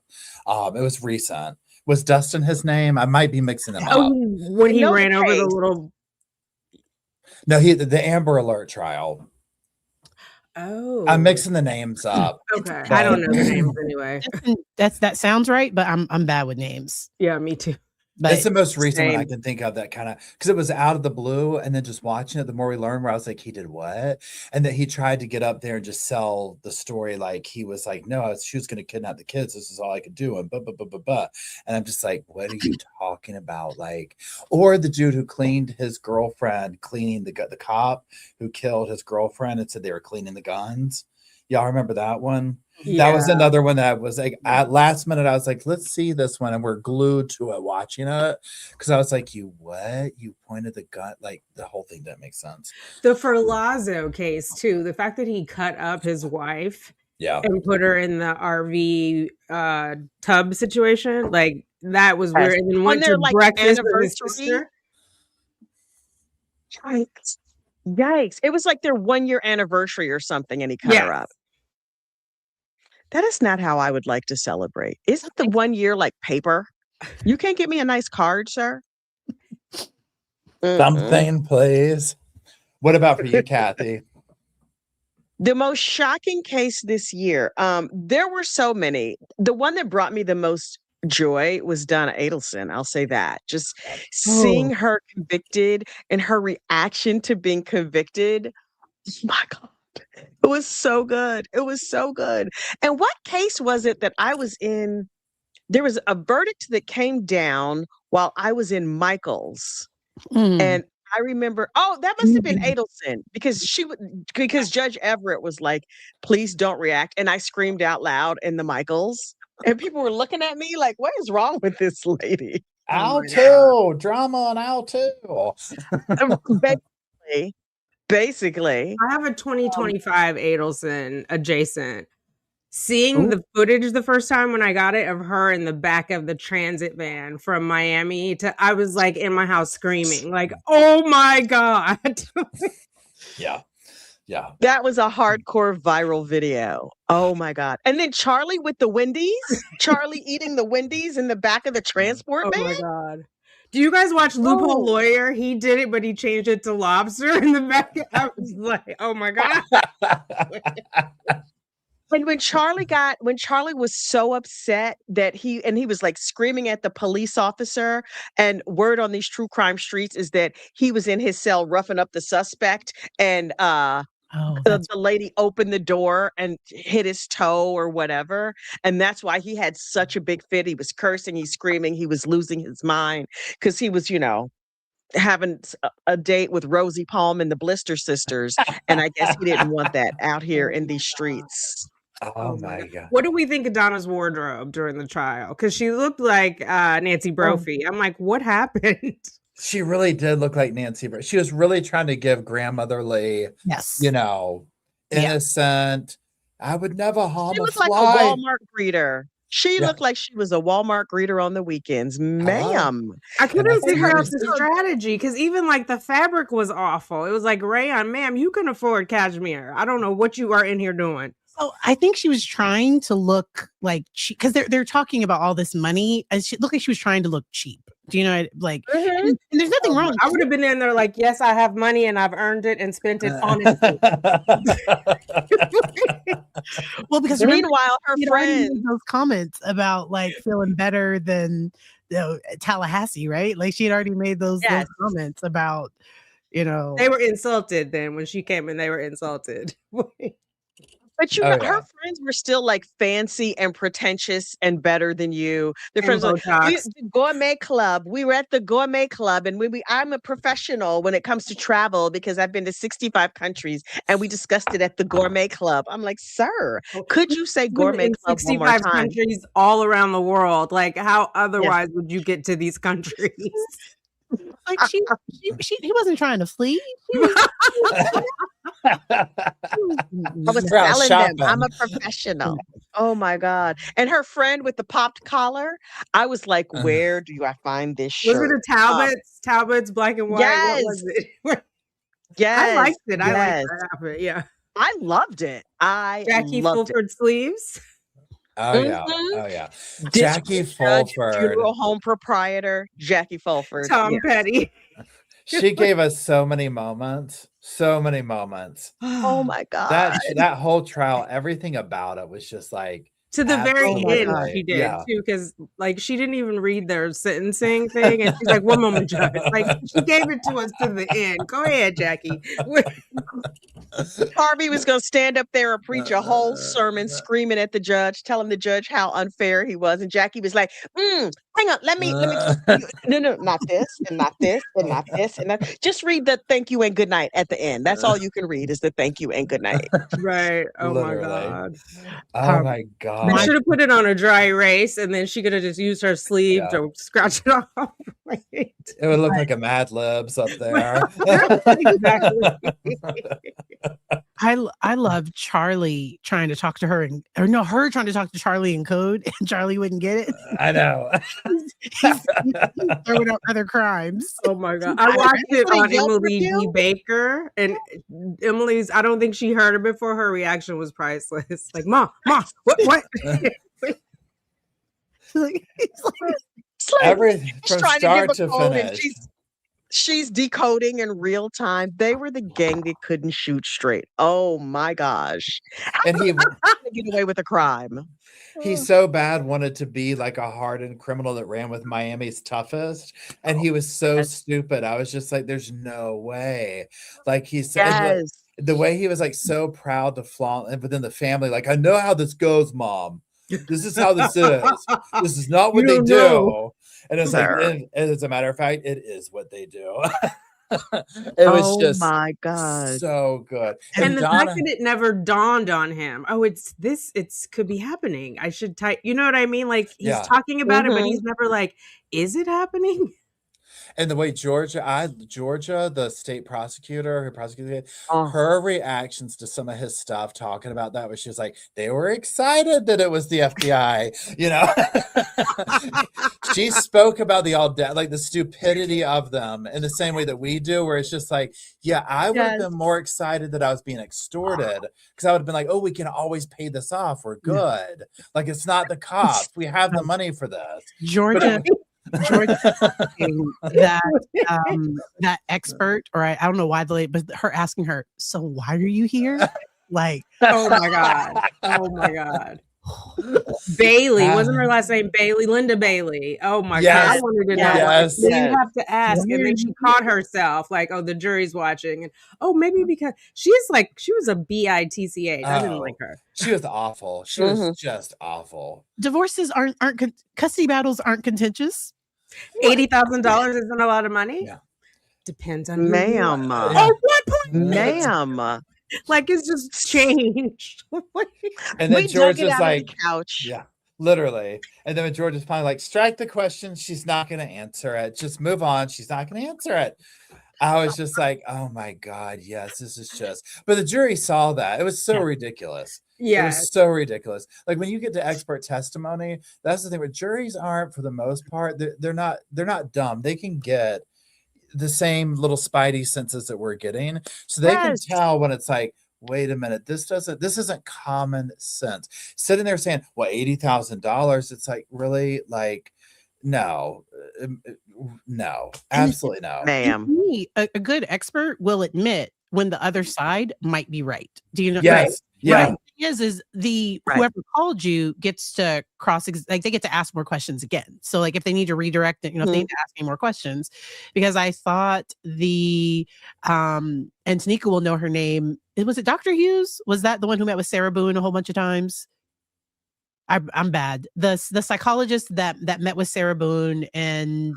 It was recent. Was Dustin his name? I might be mixing them Oh, up. when he know the ran over the case. little. No, the Amber Alert trial. Oh, I'm mixing the names up. okay. I don't know the names anyway. That sounds right, but I'm bad with names. Yeah, me too. But It's the most recent one I Same. can think of that kind of, because it was out of the blue, and then just watching it, the more we learned, where I was like, he did what? And that he tried to get up there and just sell the story like he was like, no, she was going to kidnap the kids. This is all I could do. And and I'm just like, what are you talking about? Like, or the dude who cleaned his girlfriend, cleaning the cop who killed his girlfriend and said they were cleaning the guns. Y'all remember that one? That was another one that was like at last minute. I was like, let's see this one. And we're glued to it watching it. Cause I was like, you what? You pointed the gun, like the whole thing didn't make sense. The Ferlazzo case too. The fact that he cut up his wife and put her in the RV tub situation, like that was weird. And then went to like breakfast with his sister. Yikes. It was like their 1-year anniversary or something, and he cut her up. That is not how I would like to celebrate. Isn't the 1 year like paper? You can't get me a nice card, sir? Something, please. What about for you, Kathy? The most shocking case this year. There were so many. The one that brought me the most joy was Donna Adelson. I'll say that. Just seeing her convicted and her reaction to being convicted. Oh my God. It was so good. It was so good. And what case was it that I was in? There was a verdict that came down while I was in Michael's. And I remember, that must have been Adelson because Judge Everett was like, please don't react. And I screamed out loud in the Michael's. And people were looking at me like, what is wrong with this lady? Alto, drama on Alto. Basically. I have a 2025 Adelson adjacent. Seeing the footage the first time when I got it of her in the back of the transit van from Miami I was like in my house screaming like, oh my God. Yeah. That was a hardcore viral video. Oh my God. And then Charlie with the Wendy's, Charlie eating the Wendy's in the back of the transport van. Oh my God. Do you guys watch Loophole Lawyer? He did it, but he changed it to lobster in the back. I was like, oh my God. And when Charlie was so upset that he was like screaming at the police officer, and word on these true crime streets is that he was in his cell roughing up the suspect, and the lady opened the door and hit his toe or whatever. And that's why he had such a big fit. He was cursing, he's screaming, he was losing his mind because he was, having a date with Rosie Palm and the Blister Sisters. And I guess he didn't want that out here in these streets. Oh my God. What do we think of Donna's wardrobe during the trial? Because she looked like Nancy Brophy. I'm like, what happened? She really did look like Nancy. She was really trying to give grandmotherly, innocent. I would never harm She a was fly. like a Walmart greeter. She looked like she was a Walmart greeter on the weekends, ma'am. I couldn't figure out the strategy because even like the fabric was awful. It was like, rayon, ma'am, you can afford cashmere. I don't know what you are in here doing. So I think she was trying to look like cheap because they're talking about all this money. And she looked like she was trying to look cheap. Do you know, like, and there's nothing wrong. I would have been in there like, yes, I have money and I've earned it and spent it honestly. Well, because meanwhile, her friend those comments about like feeling better than Tallahassee, right? Like she had already made those comments about, they were insulted then when she came in. They were insulted. But her friends were still like fancy and pretentious and better than you. Their friends were like, the gourmet club. We were at the gourmet club, and I'm a professional when it comes to travel because I've been to 65 countries, and we discussed it at the gourmet club. I'm like, sir, could you say gourmet club 65 one more time? Countries all around the world. Like, how otherwise would you get to these countries? Like he wasn't trying to flee. I was telling them I'm a professional. Oh my God. And her friend with the popped collar, I was like, where do I find this shirt? Was it a Talbot's? Talbot's black and white? Yes. What was it? Yes. I liked it. I liked that outfit. Yeah. I loved it. Jackie Fulford sleeves. Oh yeah. Mhm. Oh yeah. Jackie District judge, Fulford. funeral home proprietor, Jackie Fulford. Tom Yeah. Petty. She gave us so many moments. So many moments. Oh my God. That whole trial, everything about it was just like To the very Oh my end, God. she absolutely. did Yeah. too, because like she didn't even read their sentencing thing, and she's like, "One moment, Judge." Like she gave it to us to the end. Go ahead, Jackie. Harvey was going to stand up there and preach a whole sermon screaming at the judge, telling the judge how unfair he was. And Jackie was like, hang on, let me talk to you. No, not this and not this and not this. And that. Just read the thank you and good night at the end. That's all you can read is the thank you and good night. Right. Oh my Literally. God. Oh my They God. should have put it on a dry erase, and then she could have just used her sleeve Yeah. to scratch it off. Right. It would look like a Mad Libs up there. Exactly. I love Charlie trying to talk to her her trying to talk to Charlie in code, and Charlie wouldn't get it. I know. He's throwing out other crimes. Oh my God. I watched it Put a on Yelp Emily D. review? Baker, and Emily's, I don't think she heard it before. Her reaction was priceless. Like, Ma, what? Like, It's like Everything she's from trying to start give to a code and finish. she's decoding in real time. They were the gang that couldn't shoot straight. Oh my gosh. And How to get away with a crime? he so bad wanted to be like a hardened criminal that ran with Miami's toughest. And he was so Yes. stupid. I was just like, there's no way. Like he said, Yes. the way he was like so proud to flaunt it within the family, like, I know how this goes, Mom. This is how this is. This is not what You they don't do. know. And it's like, Sir. and as a matter of fact, it is what they do. It was Oh just my God. so good. And the fact Donna, that it never dawned on him, oh, it's could be happening. I should type, you know what I mean? Like he's Yeah. talking about it, but Mhm. he's never like, is it happening? and the way Georgia, the state prosecutor who prosecuted it, Oh, her reactions to some of his stuff talking about that was she was like, they were excited that it was the FBI, you know. She spoke about the stupidity of them in the same way that we do, where it's just like, yeah, I would have yes. been more excited that I was being extorted because I would have been like, oh, we can always pay this off. We're good. Like, it's not the cops. We have the money for this. Georgia asking that expert, or I don't know why but her asking her, so why are you here? Like, Oh my God. Oh my God. Bailey, wasn't her last name Bailey? Linda Bailey. Oh my God. I Yes. wanted to know. Yes. Like, Yes. you have to ask. And then she caught herself, like, oh, the jury's watching. And oh, maybe because she was a bitch. I didn't like her. She was awful. She was just awful. divorces aren't custody battles aren't contentious. $80,000 isn't a lot of money. Yeah. Depends on who you Ma'am. are. Yeah. At what point? Ma'am. Like it's just changed. And then We George dug it was out like, of the couch. yeah, literally. And then when George was finally like, strike the question, she's not going to answer it. Just move on. She's not going to answer it. I was just like, oh my God, yes, this is just. But the jury saw that. It was so ridiculous. It Yeah. was so ridiculous. Like when you get to expert testimony, that's the thing. Where juries aren't, for the most part, they're not dumb. They can get the same little spidey senses that we're getting, so they can Yes. tell when it's like, wait a minute, this isn't common sense. Sitting there saying, well, $80,000, it's like, really? Like, no, absolutely no. And Ma'am. to me, a good expert will admit when the other side might be right. Do you know? Yes. Yeah. Right. Is the Right. whoever called you gets to they get to ask more questions again. So like if they need to redirect it, if they need to ask me more questions, because I thought and Tanika will know her name. Was it Dr. Hughes? Was that the one who met with Sarah Boone a whole bunch of times? I'm bad. The psychologist that met with Sarah Boone and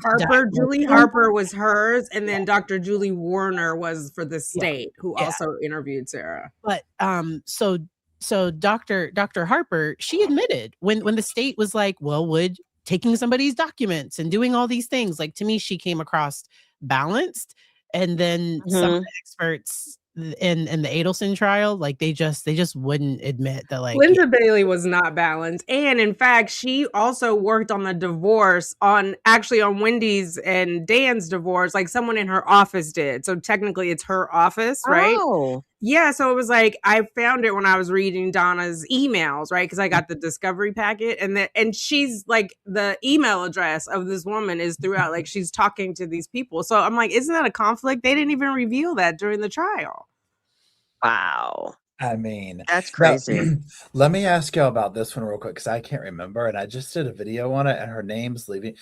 Julie Harper was hers, and then Dr. Julie Warner was for the state, who also interviewed Sarah. But so Dr. Harper, she admitted when the state was like, well, would taking somebody's documents and doing all these things, like to me, she came across balanced. And then some of the experts in the Adelson trial, like they just wouldn't admit that, like, Linda Bailey was not balanced. And in fact, she also worked on the divorce on Wendy's and Dan's divorce, like someone in her office did. So technically it's her office, right? Oh. Yeah, so it was like I found it when I was reading Donna's emails, right? Because I got the discovery packet, and she's like the email address of this woman is throughout, like she's talking to these people. So I'm like, isn't that a conflict? They didn't even reveal that during the trial. Wow. I mean, That's now crazy. let me ask y'all about this one real quick because I can't remember, and I just did a video on it, and her name's leaving.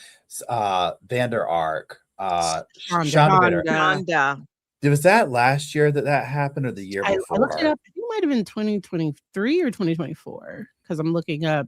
Vander Ark, Shonda. Shonda Vander. Rhonda. Was that last year that happened, or the year I looked it before? up. I think it might have been 2023 or 2024 because I'm looking up.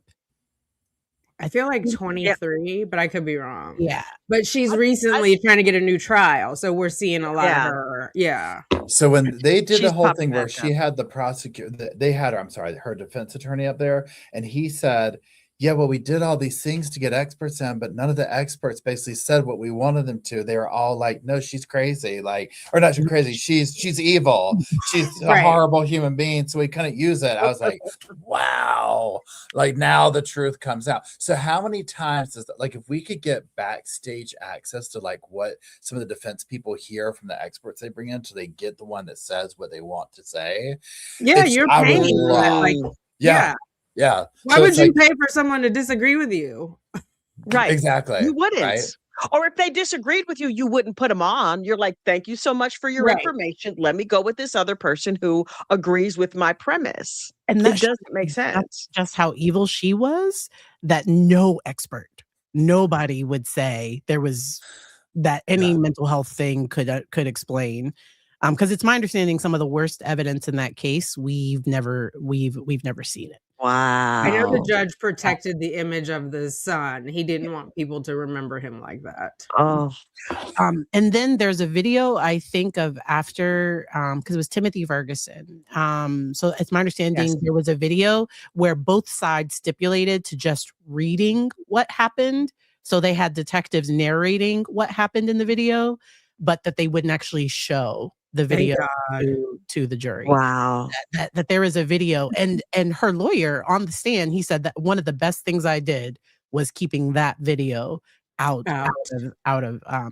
I feel like 23, but I could be wrong. Yeah. But she's recently trying to get a new trial, so we're seeing a lot of Yeah. her. Yeah. So when they did the She's whole popping thing where back she up. had the prosecutor, they had her, I'm sorry, her defense attorney up there, and he said, yeah, well, we did all these things to get experts in, but none of the experts basically said what we wanted them to. They were all like, no, she's crazy, like, or not she's crazy, she's evil, she's a Right. horrible human being, so we couldn't use it. I was like, wow, like now the truth comes out. So how many times is that, like, if we could get backstage access to like what some of the defense people hear from the experts they bring in, so they get the one that says what they want to say. Yeah, you're I would paying for that. love, Like, yeah. Why So would it's you like, pay for someone to disagree with you? Right. exactly, You wouldn't. right? Or if they disagreed with you, you wouldn't put them on. You're like, thank you so much for your Right. information. Let me go with this other person who agrees with my premise. And It that doesn't make that's sense. just how evil she was, that no expert, nobody would say there was that any Yeah. mental health thing could explain. Because it's my understanding some of the worst evidence in that case, we've never seen it. I know the Wow. judge protected the image of the son. He didn't want people to remember him like that. Oh, And then there's a video I think of after, because it was Timothy Ferguson. So it's my understanding yes. there was a video where both sides stipulated to just reading what happened. So they had detectives narrating what happened in the video, but that they wouldn't actually show the Thank video God. to the jury. Wow. That there is a video, and her lawyer on the stand, he said that one of the best things I did was keeping that video out of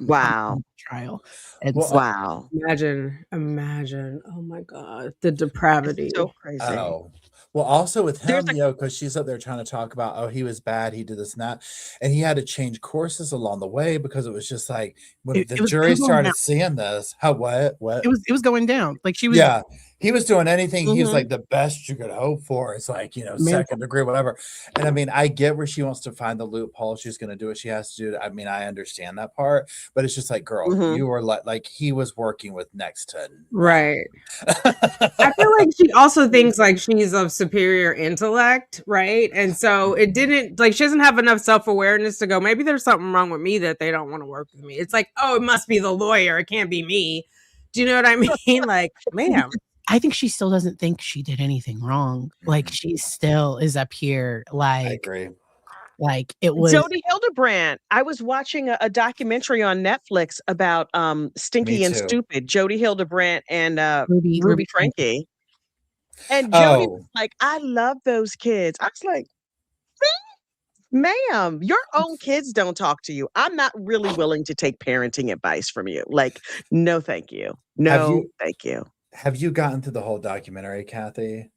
Wow. the trial. And Well, so Wow. Imagine. Oh my God, the depravity. So crazy. oh, well, also with There's him, because she's up there trying to talk about, oh, he was bad, he did this and that, and he had to change courses along the way because it was just like when it the was jury going started down. seeing this, how what? It was going down. Like she was Yeah, he was doing anything. He was Mhm. like the best you could hope for. It's like, man. second degree, whatever. And I mean, I get where she wants to find the loophole. She's going to do what she has to do. I mean, I understand that part, but it's just like, girl, Mhm. you were like he was working with next to Right. none. I feel like she also thinks like she's of superior intellect, right? And so it didn't like she doesn't have enough self-awareness to go, maybe there's something wrong with me that they don't want to work with me. It's like, oh, it must be the lawyer. It can't be me. Do you know what I mean? Like, ma'am. I think she still doesn't think she did anything wrong. Like she still is up here I like agree. it was Jody Hildebrandt. I was watching a documentary on Netflix about Me Stinky and too. Stupid, Jody Hildebrandt and Ruby Frankie. And Jody was Oh, like, I love those kids. I was like, ma'am, your own kids don't talk to you. I'm not really willing to take parenting advice from you. Like, no, thank you. have No, you thank you. have you gotten through the whole documentary, Kathy?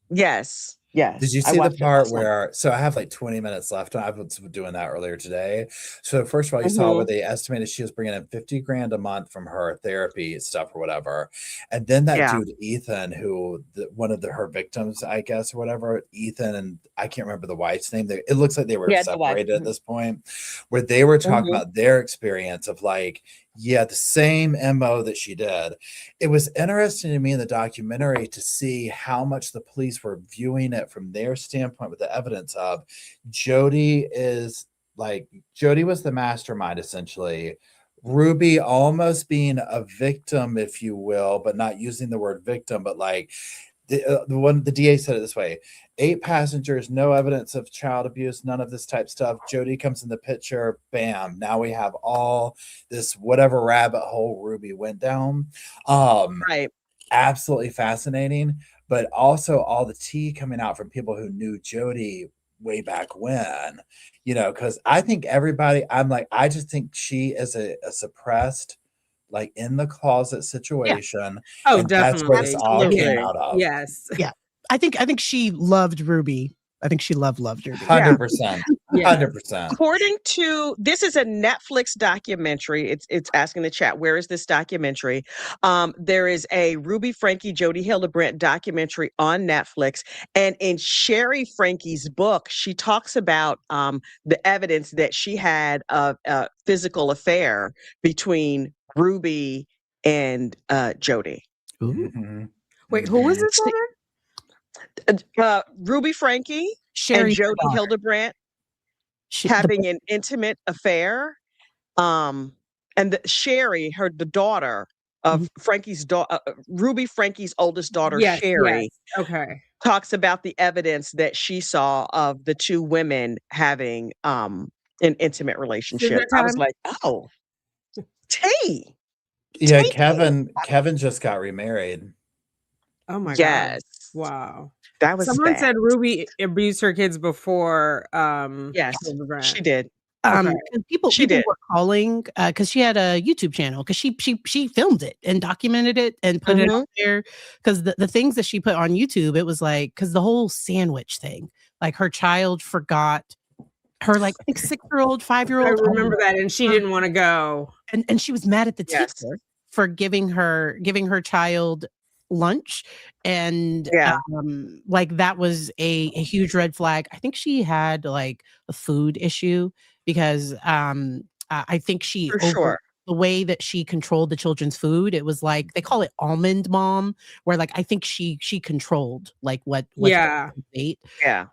Yes. Yes. Did you I see the watched it part last night. where, so I have like 20 minutes left. I was doing that earlier today. So first of all, you saw where Mhm. they estimated she was bringing in 50 grand a month from her therapy stuff or whatever. And then that Yeah. dude, Ethan, who one of her victims, I guess, or whatever, Ethan, and I can't remember the wife's name. It looks like they were Yeah, the wife. separated at this point, where they were talking Mhm. about their experience of like, yeah, the same MO that she did. It was interesting to me in the documentary to see how much the police were viewing it from their standpoint with the evidence of Jody was the mastermind essentially. Ruby almost being a victim, if you will, but not using the word victim, but like the DA said it this way: 8 passengers, no evidence of child abuse, none of this type stuff. Jody comes in the picture, bam. Now we have all this whatever rabbit hole Ruby went down. Right. Absolutely fascinating, but also all the tea coming out from people who knew Jody way back when, because I think everybody, I just think she is a suppressed like in the closet situation. Oh, And that's where definitely. this all came Absolutely. out of. Yes. Yeah. I think she loved Ruby. I think she loved Ruby. 100%. Yeah. 100%. According to this is a Netflix documentary. It's asking the chat, where is this documentary? There is a Ruby Frankie Jody Hildebrandt documentary on Netflix, and in Sherry Frankie's book, she talks about the evidence that she had of a physical affair between Ruby and Jody. Ooh. Mhm. Wait, who was this See- woman? Ruby Frankie Sherry, and her Jody daughter. Hildebrandt She- having an intimate affair. And Sherry, the daughter of Mhm. Frankie's daughter, Ruby Frankie's oldest daughter, Yes. Sherry, Okay. talks about the evidence that she saw of the two women having an intimate relationship. Scissor I was time? like, oh, T. Yeah, T. Kevin just got remarried. Oh my god. Yes. Wow. That was Someone bad. said Ruby abused her kids before Yes, Hildebrandt. she did. Okay. 'cause people She did. were calling because she had a YouTube channel because she filmed it and documented it and put it out there because the things that she put on YouTube, it was like because the whole sandwich thing, like her child forgot her like I think 6-year-old, I 5-year-old, remember that, and she didn't want to go. and she was mad at the Yes. teacher for giving her child lunch and Yeah. like that was a huge red flag. I think she had like a food issue because I think she For sure. the way that she controlled the children's food, it was like they call it almond mom, where like I think she controlled like what Yeah. ate Yeah.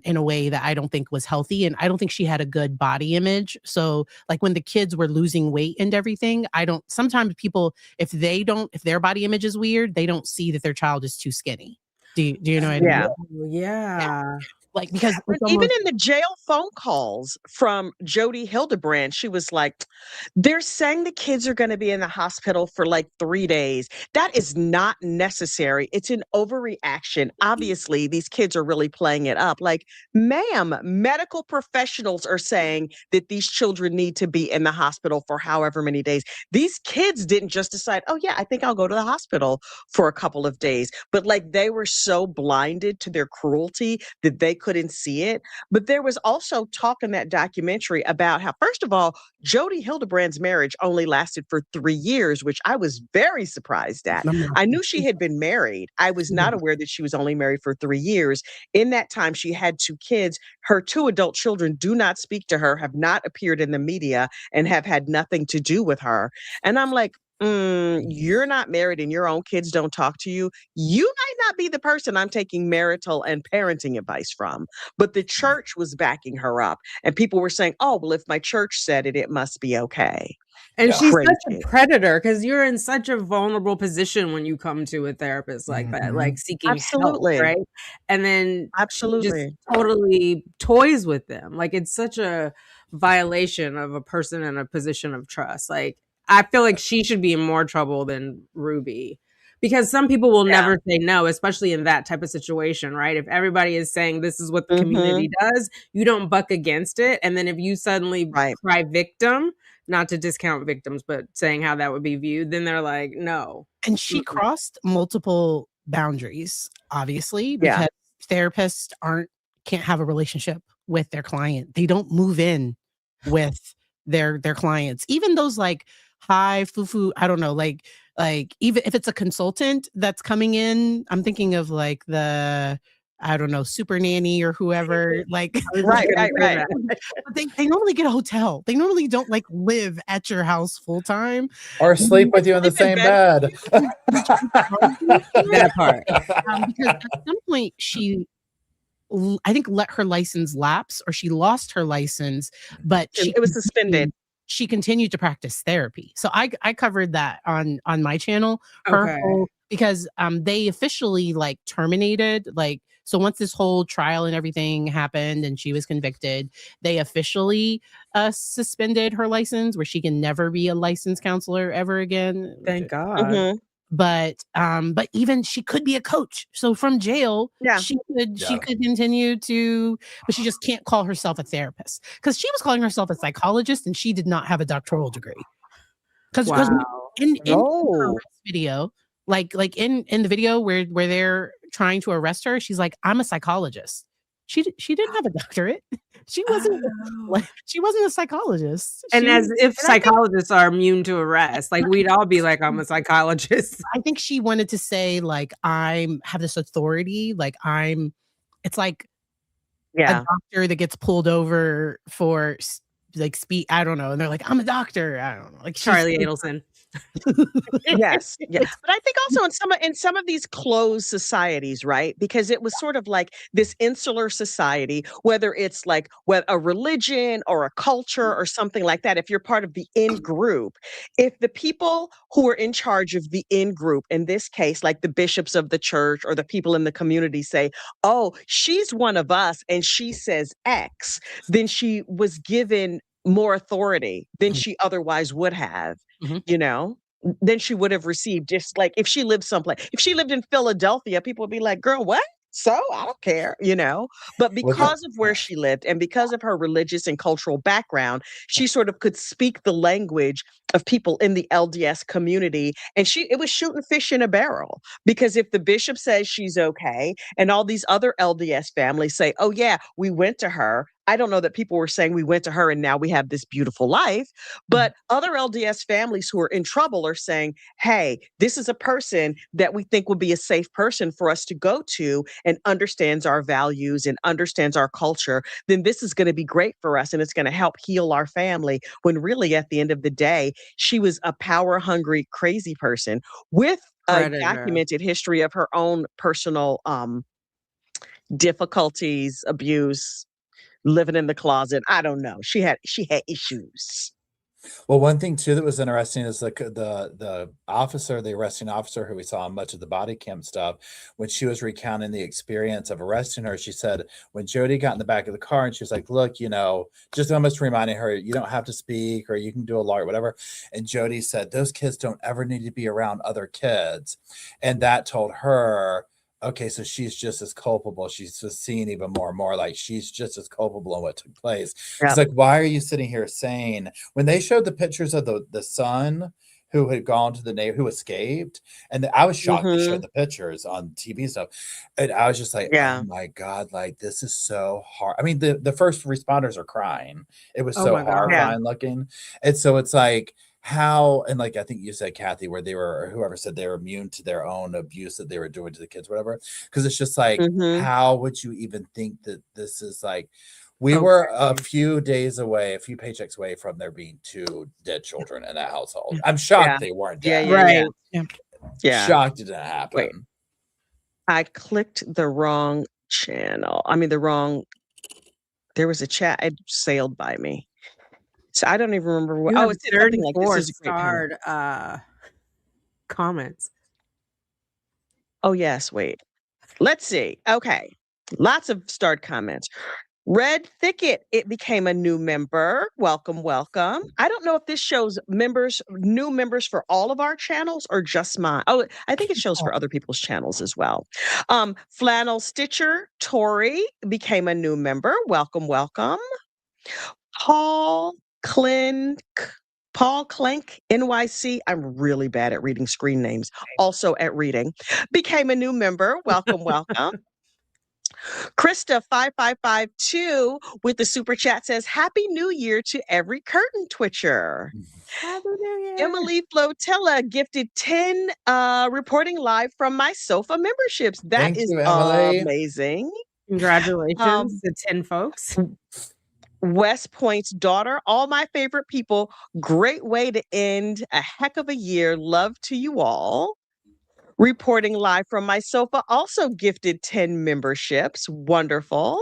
in a way that I don't think was healthy. And I don't think she had a good body image. So like when the kids were losing weight and everything, sometimes people, if their body image is weird, they don't see that their child is too skinny. Do you know what I mean? Yeah. Yeah. Like, because But it's even almost, in the jail phone calls from Jody Hildebrandt, she was like, they're saying the kids are going to be in the hospital for like 3 days. That is not necessary. It's an overreaction. Obviously, these kids are really playing it up. Like, ma'am, medical professionals are saying that these children need to be in the hospital for however many days. These kids didn't just decide, oh, yeah, I think I'll go to the hospital for a couple of days. But like they were so blinded to their cruelty that they couldn't see it. But there was also talk in that documentary about how, first of all, Jody Hildebrandt's marriage only lasted for 3 years, which I was very surprised at. I knew she had been married. I was not aware that she was only married for 3 years. In that time, she had 2 kids. Her 2 adult children do not speak to her, have not appeared in the media, and have had nothing to do with her. And I'm like, you're not married and your own kids don't talk to you. You might not be the person I'm taking marital and parenting advice from. But the church was backing her up. And people were saying, oh, well, if my church said it, it must be okay. And Yeah. she's such Crazy. a predator because you're in such a vulnerable position when you come to a therapist like that, like seeking Absolutely. help, right? And then she just Absolutely. totally toys with them. Like it's such a violation of a person in a position of trust. Like I feel like she should be in more trouble than Ruby. Because some people will Yeah. never say no, especially in that type of situation, right? If everybody is saying this is what the Mhm. community does, you don't buck against it. And then if you suddenly Right. cry victim, not to discount victims, but saying how that would be viewed, then they're like, no. and she crossed multiple boundaries, obviously, Yeah. because therapists can't have a relationship with their client. They don't move in with their clients. Even those like high foo, I don't know, like even if it's a consultant that's coming in, I'm thinking of like the I don't know, super nanny or whoever, like Right. but they normally get a hotel. They normally don't like live at your house full time. Or sleep with you in the Sleep in same bed. That part. Because at some point I think let her license lapse or she lost her license, but It was suspended. she continued to practice therapy. So I covered that on my channel. Okay. Because they officially like terminated so once this whole trial and everything happened and she was convicted, they officially suspended her license where she can never be a licensed counselor ever again. Thank God. Mhm. But even she could be a coach. So from jail, Yeah. she could continue to, but she just can't call herself a therapist because she was calling herself a psychologist and she did not have a doctoral degree. Because Wow. in her Oh, arrest video, like in the video where they're trying to arrest her, she's like, "I'm a psychologist." She didn't have a doctorate. She wasn't Oh. like she wasn't a psychologist. And as if and I think psychologists are immune to arrest, like, we'd all be like, "I'm a psychologist." I think she wanted to say, like, "I'm have this authority, like, I'm" it's like a yeah. doctor that gets pulled over for like speak I don't know, and they're like, "I'm a doctor." I don't know. Like she's Charlie Adelson. Yes, yeah. But I think also in some of these closed societies, right? Because it was sort of like this insular society, whether it's like what a religion or a culture or something like that. If you're part of the in group, if the people who are in charge of the in group, in this case, like the bishops of the church or the people in the community say, "Oh, she's one of us and she says X," then she was given more authority than she otherwise would have, Mhm. you know? Than she would have received just like if she lived someplace. If she lived in Philadelphia, people would be like, "Girl, what? So? I don't care," you know? But Well, that because of where she lived and because of her religious and cultural background, she sort of could speak the language of people in the LDS community, and it was shooting fish in a barrel, because if the bishop says she's okay and all these other LDS families say, "Oh yeah, we went to her." I don't know that people were saying we went to her and now we have this beautiful life, but other LDS families who are in trouble are saying, "Hey, this is a person that we think would be a safe person for us to go to and understands our values and understands our culture. Then this is going to be great for us and it's going to help heal our family." When really, at the end of the day, she was a power hungry, crazy person with a Predator. documented history of her own personal difficulties, abuse, living in the closet. I don't know. She had issues. Well, one thing too that was interesting is like the officer, the arresting officer who we saw in much of the body cam stuff, when she was recounting the experience of arresting her, she said when Jody got in the back of the car and she was like, "Look, just almost reminding her, you don't have to speak or you can do a lawyer, whatever." And Jody said, "Those kids don't ever need to be around other kids." And that told her, okay, so she's just as culpable. She's just seeing even more and more like she's just as culpable in what took place. It's Yep. like, why are you sitting here saying when they showed the pictures of the son who had gone to the neighbor who escaped, and I was shocked they showed Mhm. the pictures on TV stuff, and I was just like, oh Yeah. my god, like this is so hard. I mean, the first responders are crying. It was Oh so my god. Yeah. horrifying looking, and so it's like how and like I think you said, Kathy, where they were or whoever said they were immune to their own abuse that they were doing to the kids, whatever. Because it's just like, Mhm. how would you even think that this is like we were a Okay. few days away, a few paychecks away from there being 2 dead children in that household. Yeah. I'm Yeah. shocked they weren't Yeah, dead. yeah, yeah. Right. Yeah. Yeah. Shocked it didn't Wait, happen. I clicked the wrong channel. I mean, there was a chat, it sailed by me. So I don't even remember You oh, have it said something like, "This 34 is a great panel." starred comments. Oh, yes, wait. Let's see. Okay. Lots of starred comments. Red Thicket, it became a new member. Welcome, welcome. I don't know if this shows new members for all of our channels or just mine. Oh, I think it shows for other people's channels as well. Flannel Stitcher, Tori became a new member. Welcome, welcome. Paul Clink, Paul Clink, NYC. I'm really bad at reading screen names. Also at reading. Became a new member. Welcome, welcome. Krista 5552 with the super chat says, "Happy New Year to every curtain twitcher." Happy New Year. Emily Flotilla gifted 10 reporting live from my sofa memberships. That Thank is you, Emily. amazing. Congratulations Um, to 10 folks. West Point's daughter, all my favorite people. Great way to end a heck of a year. Love to you all. Reporting live from my sofa, also gifted 10 memberships. Wonderful.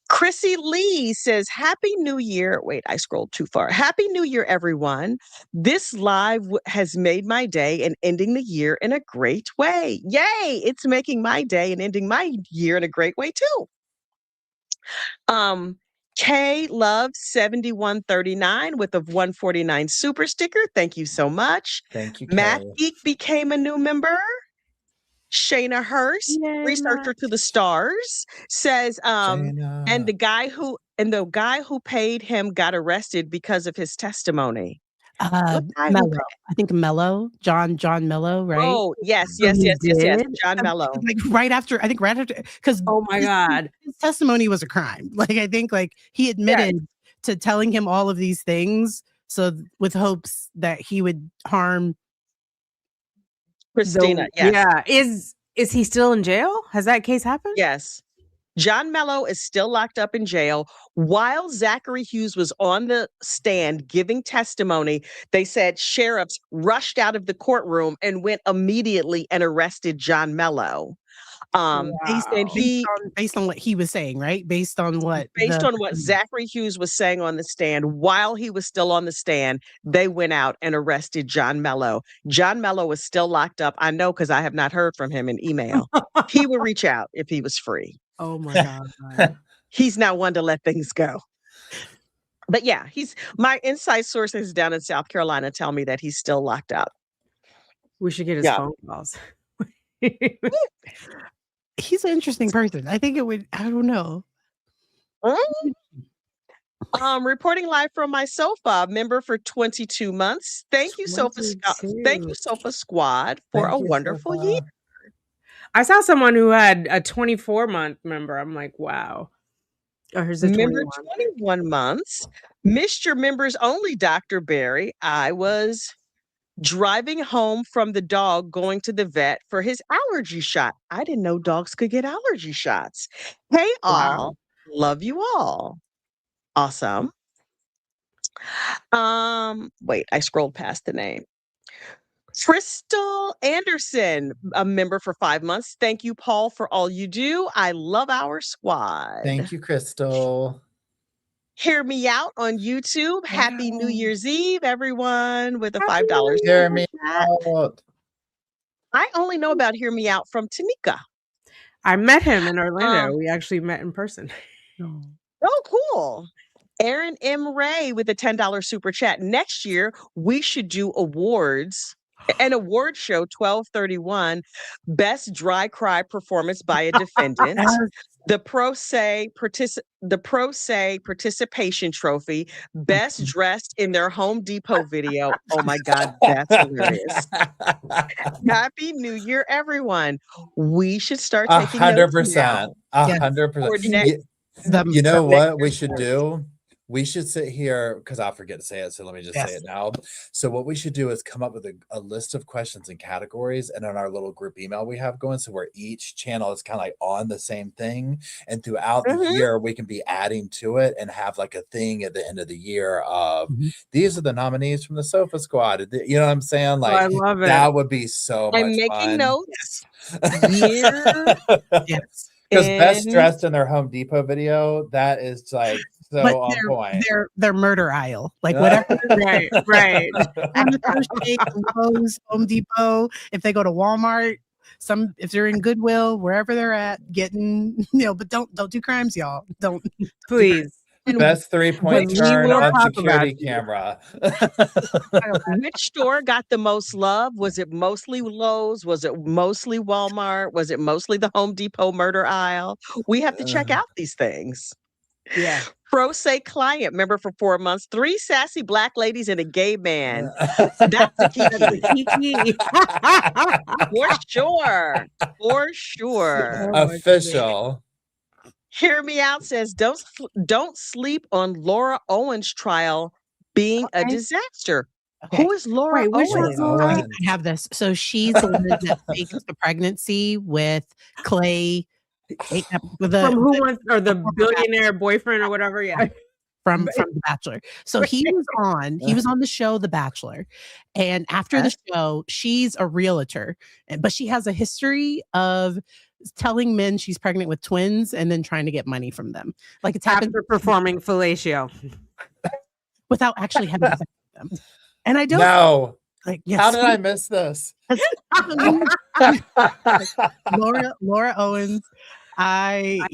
Chrissy Lee says, "Happy New Year." Wait, I scrolled too far. "Happy New Year, everyone. This live has made my day and ending the year in a great way." Yay! It's making my day and ending my year in a great way too. Um, K Love 7139 with a 149 super sticker. Thank you so much. Thank you, Math Kay. Geek became a new member. Shayna Hurst, Yay, researcher Matt. to the stars, says, and Shayna. the guy who paid him got arrested because of his testimony. What guy who Mello. I think Mello, John Mello, right? Oh, yes, Oh, yes, he yes, yes, yes. did? John Mello. Like right after, because Oh my God. his testimony was a crime. Like I think like he admitted to telling him all of these things, so with hopes that he would harm. Christina, yes. Yeah. Is he still in jail? Has that case happened? Yes. John Mello is still locked up in jail. While Zachary Hughes was on the stand giving testimony, they said sheriffs rushed out of the courtroom and went immediately and arrested John Mello. And Based on what he was saying, right? Based on what Zachary Hughes was saying on the stand, while he was still on the stand, they went out and arrested John Mello. John Mello was still locked up. I know because I have not heard from him in email. He would reach out if he was free. Oh my God. He's not one to let things go. But yeah, my inside sources down in South Carolina tell me that he's still locked up. We should get his phone calls. He's an interesting person. I think it would, I don't know. Reporting live from my sofa, member for 22 months. Thank you, Sofa Squad, for a wonderful year. I saw someone who had a 24-month member. I'm like, wow. Oh, here's a member 21 months. Missed your members only, Dr. Barry. I was driving home from the dog going to the vet for his allergy shot. I didn't know dogs could get allergy shots. Hey, all. Love you all. Awesome. Wait, I scrolled past the name. Crystal Anderson, a member for 5 months. Thank you, Paul, for all you do. I love our squad. Thank you, Crystal. Hear me out on YouTube. Happy New Year's Eve, everyone, with a $5. Hear me out. I only know about Hear Me Out from Tanika. I met him in Orlando. We actually met in person. Oh, cool. Aaron M. Ray with a $10 super chat. Next year, we should do awards. An award show, 1231, best dry cry performance by a defendant, the pro se participation trophy, best dressed in their Home Depot video. Oh my God, that's hilarious. Happy New Year, everyone. We should start taking 100%. 100%. You know what we should do? We should sit here because I'll forget to say it. So let me just say it now. So what we should do is come up with a list of questions and categories, and on our little group email we have going, so where each channel is kind of like on the same thing, and throughout the year we can be adding to it and have like a thing at the end of the year of these are the nominees from the Sofa Squad. You know what I'm saying? Like, I love it. That would be so much I'm making fun. notes. Yes. Because best dressed in their Home Depot video, that is like so on point. Their murder aisle, like whatever. right. Lowe's, Home Depot. If they go to Walmart, if they're in Goodwill, wherever they're at, getting but don't do crimes, y'all. Don't please. Best 3-point turn on security camera. Which store got the most love? Was it mostly Lowe's? Was it mostly Walmart? Was it mostly the Home Depot murder aisle? We have to check out these things. Yeah. Pro se client member for 4 months. 3 sassy Black ladies and a gay man. That's the kiki. For sure. Official. Hear Me Out says, don't sleep on Laura Owens' trial being a disaster. Okay. Who is Laura Owens? I have this. So she's the one that faked the pregnancy with Clay. The billionaire boyfriend or whatever. Yeah. From The Bachelor. So he was on the show The Bachelor. And after the show, she's a realtor, but she has a history of telling men she's pregnant with twins and then trying to get money from them. Like it's happened after performing fellatio without actually having sex with them. And I don't know. Like, yes. How did I miss this? Laura Owens. Shayna,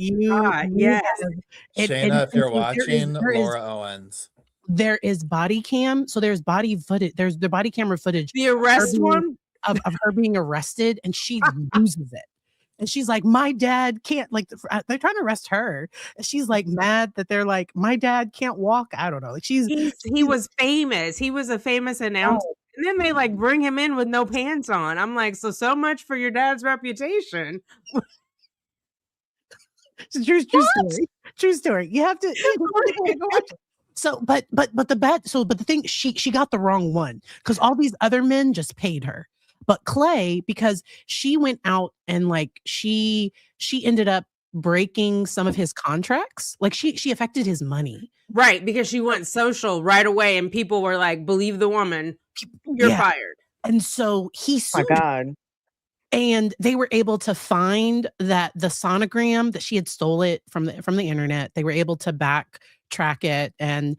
if you're watching, Laura Owens. There is body cam. So there's body footage. There's the body camera footage. The arrest one? Of her being arrested, and she loses it. And she's like, my dad can't, like, they're trying to arrest her. And she's like mad that they're like, my dad can't walk. I don't know. Like he was famous. He was a famous announcer. And then they like bring him in with no pants on. I'm like, so much for your dad's reputation. True story. True story. You have to go watch it. So, but the thing, she got the wrong one because all these other men just paid her. But Clay, because she went out and like she ended up breaking some of his contracts. Like she affected his money. Right, because she went social right away and people were like, believe the woman, you're fired. And so he sued. My God. And they were able to find that the sonogram that she had stole it from the internet. They were able to backtrack it, and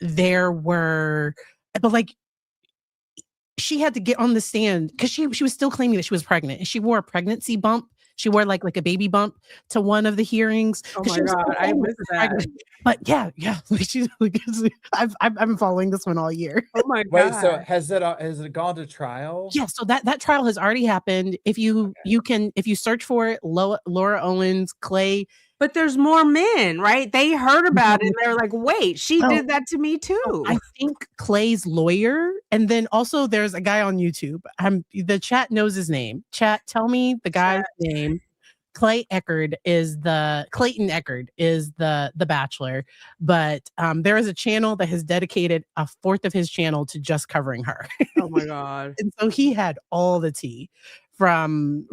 there were, but like she had to get on the stand because she was still claiming that she was pregnant, and she wore a pregnancy bump. She wore like a baby bump to one of the hearings. Oh my God, I missed that. But yeah, she's like, I've been following this one all year. Oh my God! Wait, so has it gone to trial? Yeah, so that trial has already happened. If you can, if you search for it, Laura Owens, Clay. But there's more men, right? They heard about it and they're like, wait, she did that to me too. I think Clay's lawyer, and then also there's a guy on YouTube. The chat knows his name. Chat, tell me the guy's name. Clayton Eckerd is the Bachelor, but there is a channel that has dedicated a fourth of his channel to just covering her. Oh my God. And so he had all the tea from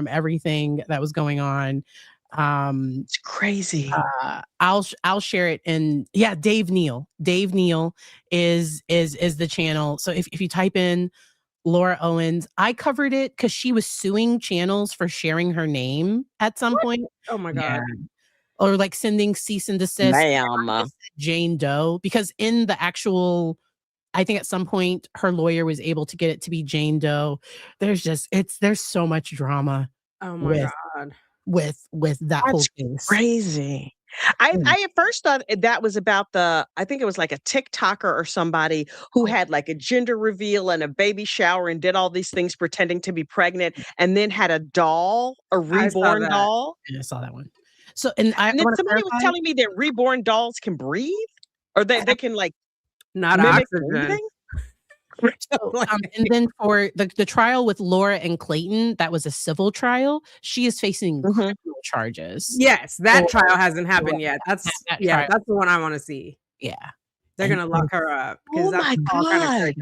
everything that was going on. It's crazy. I'll share it. And yeah, Dave Neal is the channel. So if you type in Laura Owens, I covered it because she was suing channels for sharing her name at some point. Oh my God. Or like sending cease and desist. Ma'am. Jane Doe, because in the actual, I think at some point her lawyer was able to get it to be Jane Doe. There's so much drama. Oh my God. With that whole case. Crazy. I at first thought that was about I think it was like a TikToker or somebody who had like a gender reveal and a baby shower and did all these things pretending to be pregnant, and then had a reborn doll. Yeah, I saw that one. So then somebody was telling me that reborn dolls can breathe, or they can like not mimic oxygen. breathing. So, and then for the trial with Laura and Clayton, that was a civil trial. She is facing criminal charges. Yes, that trial hasn't happened yet. That's trial. That's the one I want to see. Yeah, they're gonna lock her up. Oh my God, kind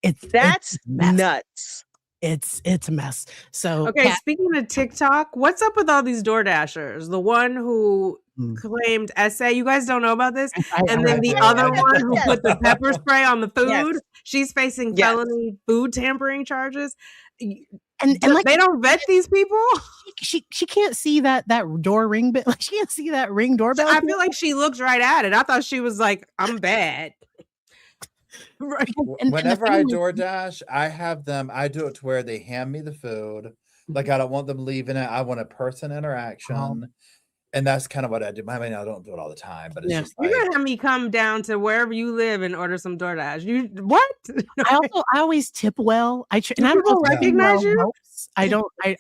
of that's nuts. It's a mess. So okay, speaking of TikTok, what's up with all these Door Dashers? The one who claimed essay, you guys don't know about this, and then the other one who put the pepper spray on the food. She's facing felony food tampering charges. And like, they don't vet these people. She can't see that door ring, but like she can't see that ring doorbell. I feel like she looked right at it. I thought she was like, I'm bad. Right. Whenever I DoorDash, I do it to where they hand me the food. Like I don't want them leaving it. I want a person interaction. And that's kind of what I do. I mean, I don't do it all the time, but it's just like, you're gonna have me come down to wherever you live and order some DoorDash. What? I always tip well. I don't recognize you. Helps. I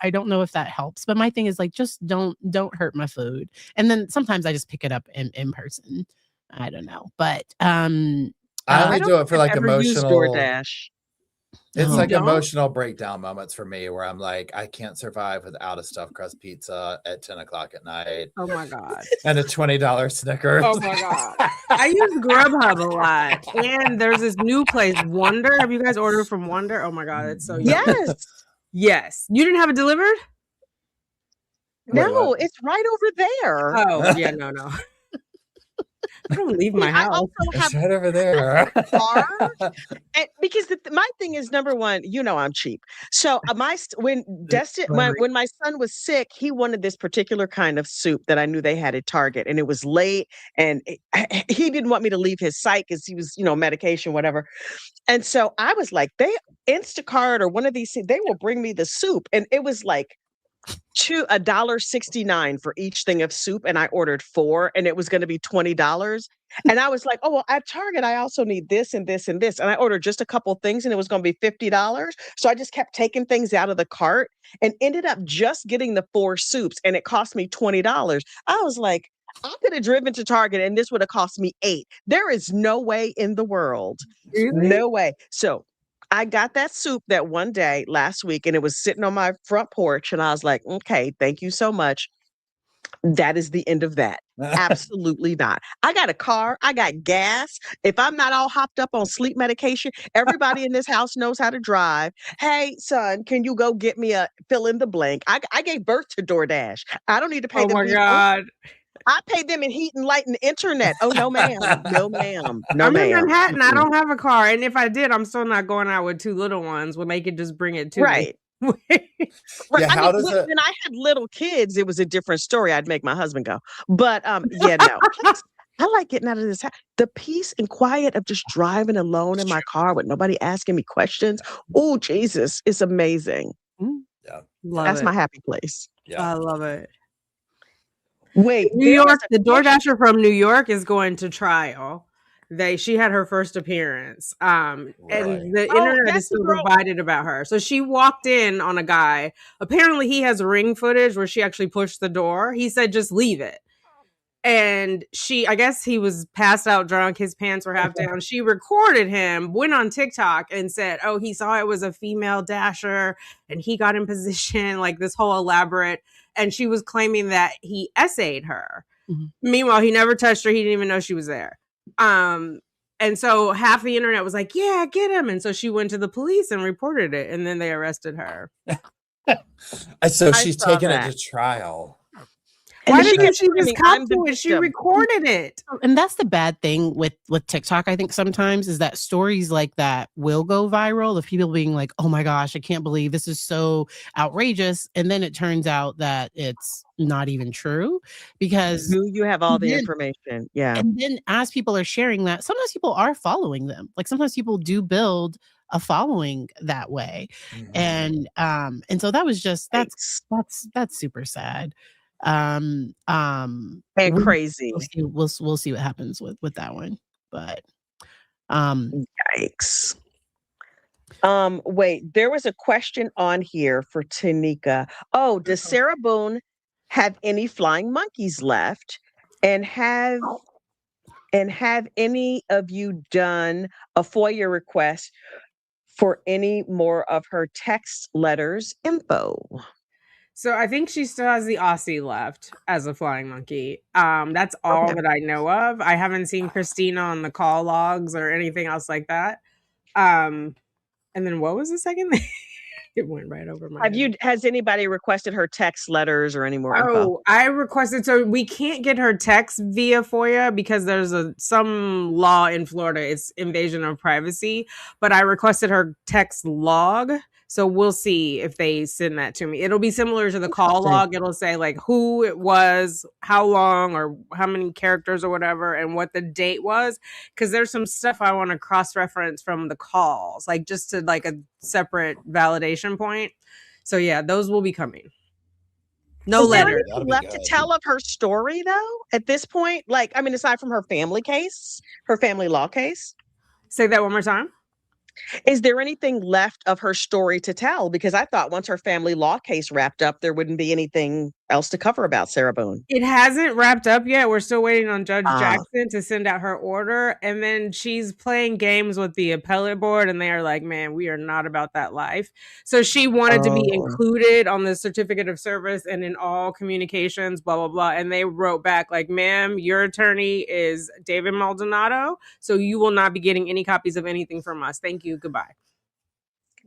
don't know if that helps, but my thing is like, just don't hurt my food. And then sometimes I just pick it up in person. I don't know, but I only do it for like emotional DoorDash. It's like emotional breakdown moments for me where I'm like, I can't survive without a stuffed crust pizza at 10 o'clock at night. Oh my God. And a $20 Snickers. Oh my God. I use Grubhub a lot. And there's this new place, Wonder. Have you guys ordered from Wonder? Oh my God. It's so yummy. Yes. Yes. You didn't have it delivered? No, it's right over there. Oh, yeah, no. I don't leave my house. I also have right over there. car, because my thing is, number one, I'm cheap. So when my son was sick, he wanted this particular kind of soup that I knew they had at Target, and it was late, and he didn't want me to leave his site because he was, medication, whatever. And so I was like, they Instacart or one of these things, they will bring me the soup, and it was like to $1.69 for each thing of soup, and I ordered 4, and it was going to be $20. And I was like, oh, well, at Target, I also need this and this and this. And I ordered just a couple things, and it was going to be $50. So I just kept taking things out of the cart and ended up just getting the 4 soups, and it cost me $20. I was like, I could have driven to Target, and this would have cost me 8. There is no way in the world. Really? No way. So I got that soup that one day last week, and it was sitting on my front porch, and I was like, okay, thank you so much. That is the end of that. Absolutely not. I got a car. I got gas. If I'm not all hopped up on sleep medication, everybody in this house knows how to drive. Hey, son, can you go get me a fill in the blank? I gave birth to DoorDash. I don't need to pay Oh them my people. God. I paid them in heat and light and internet. Oh, no, ma'am. No, ma'am. No, I'm in ma'am. Manhattan. I Mm-mm. don't have a car. And if I did, I'm still not going out with 2 little ones when they could just bring it to Right. me. Right. Yeah, I how mean, does it? when I had little kids, it was a different story. I'd make my husband go. But yeah, no. Plus, I like getting out of this house. The peace and quiet of just driving alone in my car with nobody asking me questions. Oh, Jesus, it's amazing. Yeah, Love That's it. my happy place. yeah. I love it. Wait, New there was York, a the question. DoorDasher from New York is going to trial. She had her first appearance. Right. And the Oh, internet that's is the still girl. divided about her. So she walked in on a guy. Apparently he has ring footage where she actually pushed the door. He said, just leave it. And I guess he was passed out drunk, his pants were half down. She recorded him, went on TikTok and said, oh, he saw it was a female dasher and he got in position, like this whole elaborate. And she was claiming that he essayed her. Mhm. Meanwhile, he never touched her. He didn't even know she was there. And so half the internet was like, yeah, get him. And so she went to the police and reported it. And then they arrested her. So I she's saw taking it that. to trial. And Why then she didn't kept she just screaming, cop I'm the to it? She victim. recorded it. And that's the bad thing with TikTok, I think sometimes, is that stories like that will go viral of people being like, oh my gosh, I can't believe this is so outrageous. And then it turns out that it's not even true because Do you have all the then- information? Yeah. and then as people are sharing that, sometimes people are following them. Like sometimes people do build a following that way. Mhm. And so that was just Yikes. that's super sad. And We'll crazy. we'll see what happens with that one. But Yikes. Wait, there was a question on here for Tanika. Oh, does Sarah Boone have any flying monkeys left? And have any of you done a FOIA request for any more of her text letters info? So I think she still has the Aussie left as a flying monkey. That's all Okay. that I know of. I haven't seen Christina on the call logs or anything else like that. And then what was the second thing? It went right over my head. Has anybody requested her text letters or any more info? Oh, I requested, so we can't get her text via FOIA because there's some law in Florida. It's invasion of privacy, but I requested her text log. So we'll see if they send that to me. It'll be similar to the call Interesting. log. It'll say like who it was, how long, or how many characters or whatever, and what the date was. Because there's some stuff I want to cross-reference from the calls, like just to like a separate validation point. So yeah, those will be coming. No Is there letter. anything left to tell of her story though at this point? Like, I mean, aside from her family case, her family law case, Say that one more time. is there anything left of her story to tell? Because I thought once her family law case wrapped up, there wouldn't be anything else to cover about Sarah Boone. It hasn't wrapped up yet. We're still waiting on Judge Ah. Jackson to send out her order. And then she's playing games with the appellate board, and they are like, man, we are not about that life. So she wanted to be Oh. included on the certificate of service and in all communications, blah, blah, blah. And they wrote back, like, ma'am, your attorney is David Maldonado, so you will not be getting any copies of anything from us. Thank you. Goodbye.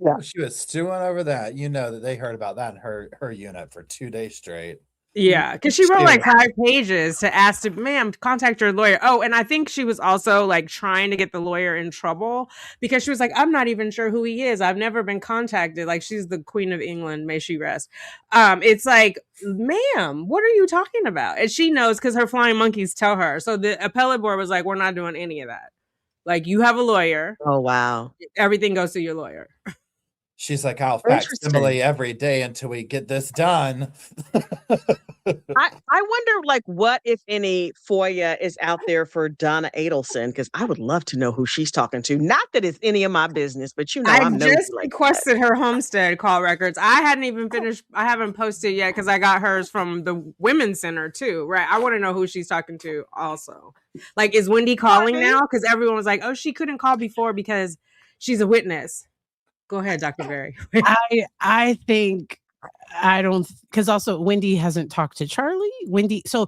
Yeah. She was stewing over that. You know that they heard about that in her unit for 2 days straight. Yeah, because she wrote like 5 pages to ask to, ma'am, contact your lawyer. Oh, and I think she was also like trying to get the lawyer in trouble because she was like, I'm not even sure who he is. I've never been contacted. Like, she's the Queen of England, may she rest. It's like, ma'am, what are you talking about? And she knows because her flying monkeys tell her. So the appellate board was like, we're not doing any of that. Like, you have a lawyer. Oh, wow. Everything goes to your lawyer. She's like, I'll Interesting. facsimile every day until we get this done. I wonder, like, what, if any, FOIA is out there for Donna Adelson, because I would love to know who she's talking to. Not that it's any of my business, but you know, I I'm nosy just like that. requested her homestead call records. I hadn't even finished. I haven't posted yet because I got hers from the Women's Center too. Right. I want to know who she's talking to also. Like, is Wendy calling Wendy? now? Because everyone was like, oh, she couldn't call before because she's a witness. Go ahead, Dr. Berry. I think I don't, because also Wendy hasn't talked to Charlie. Wendy, so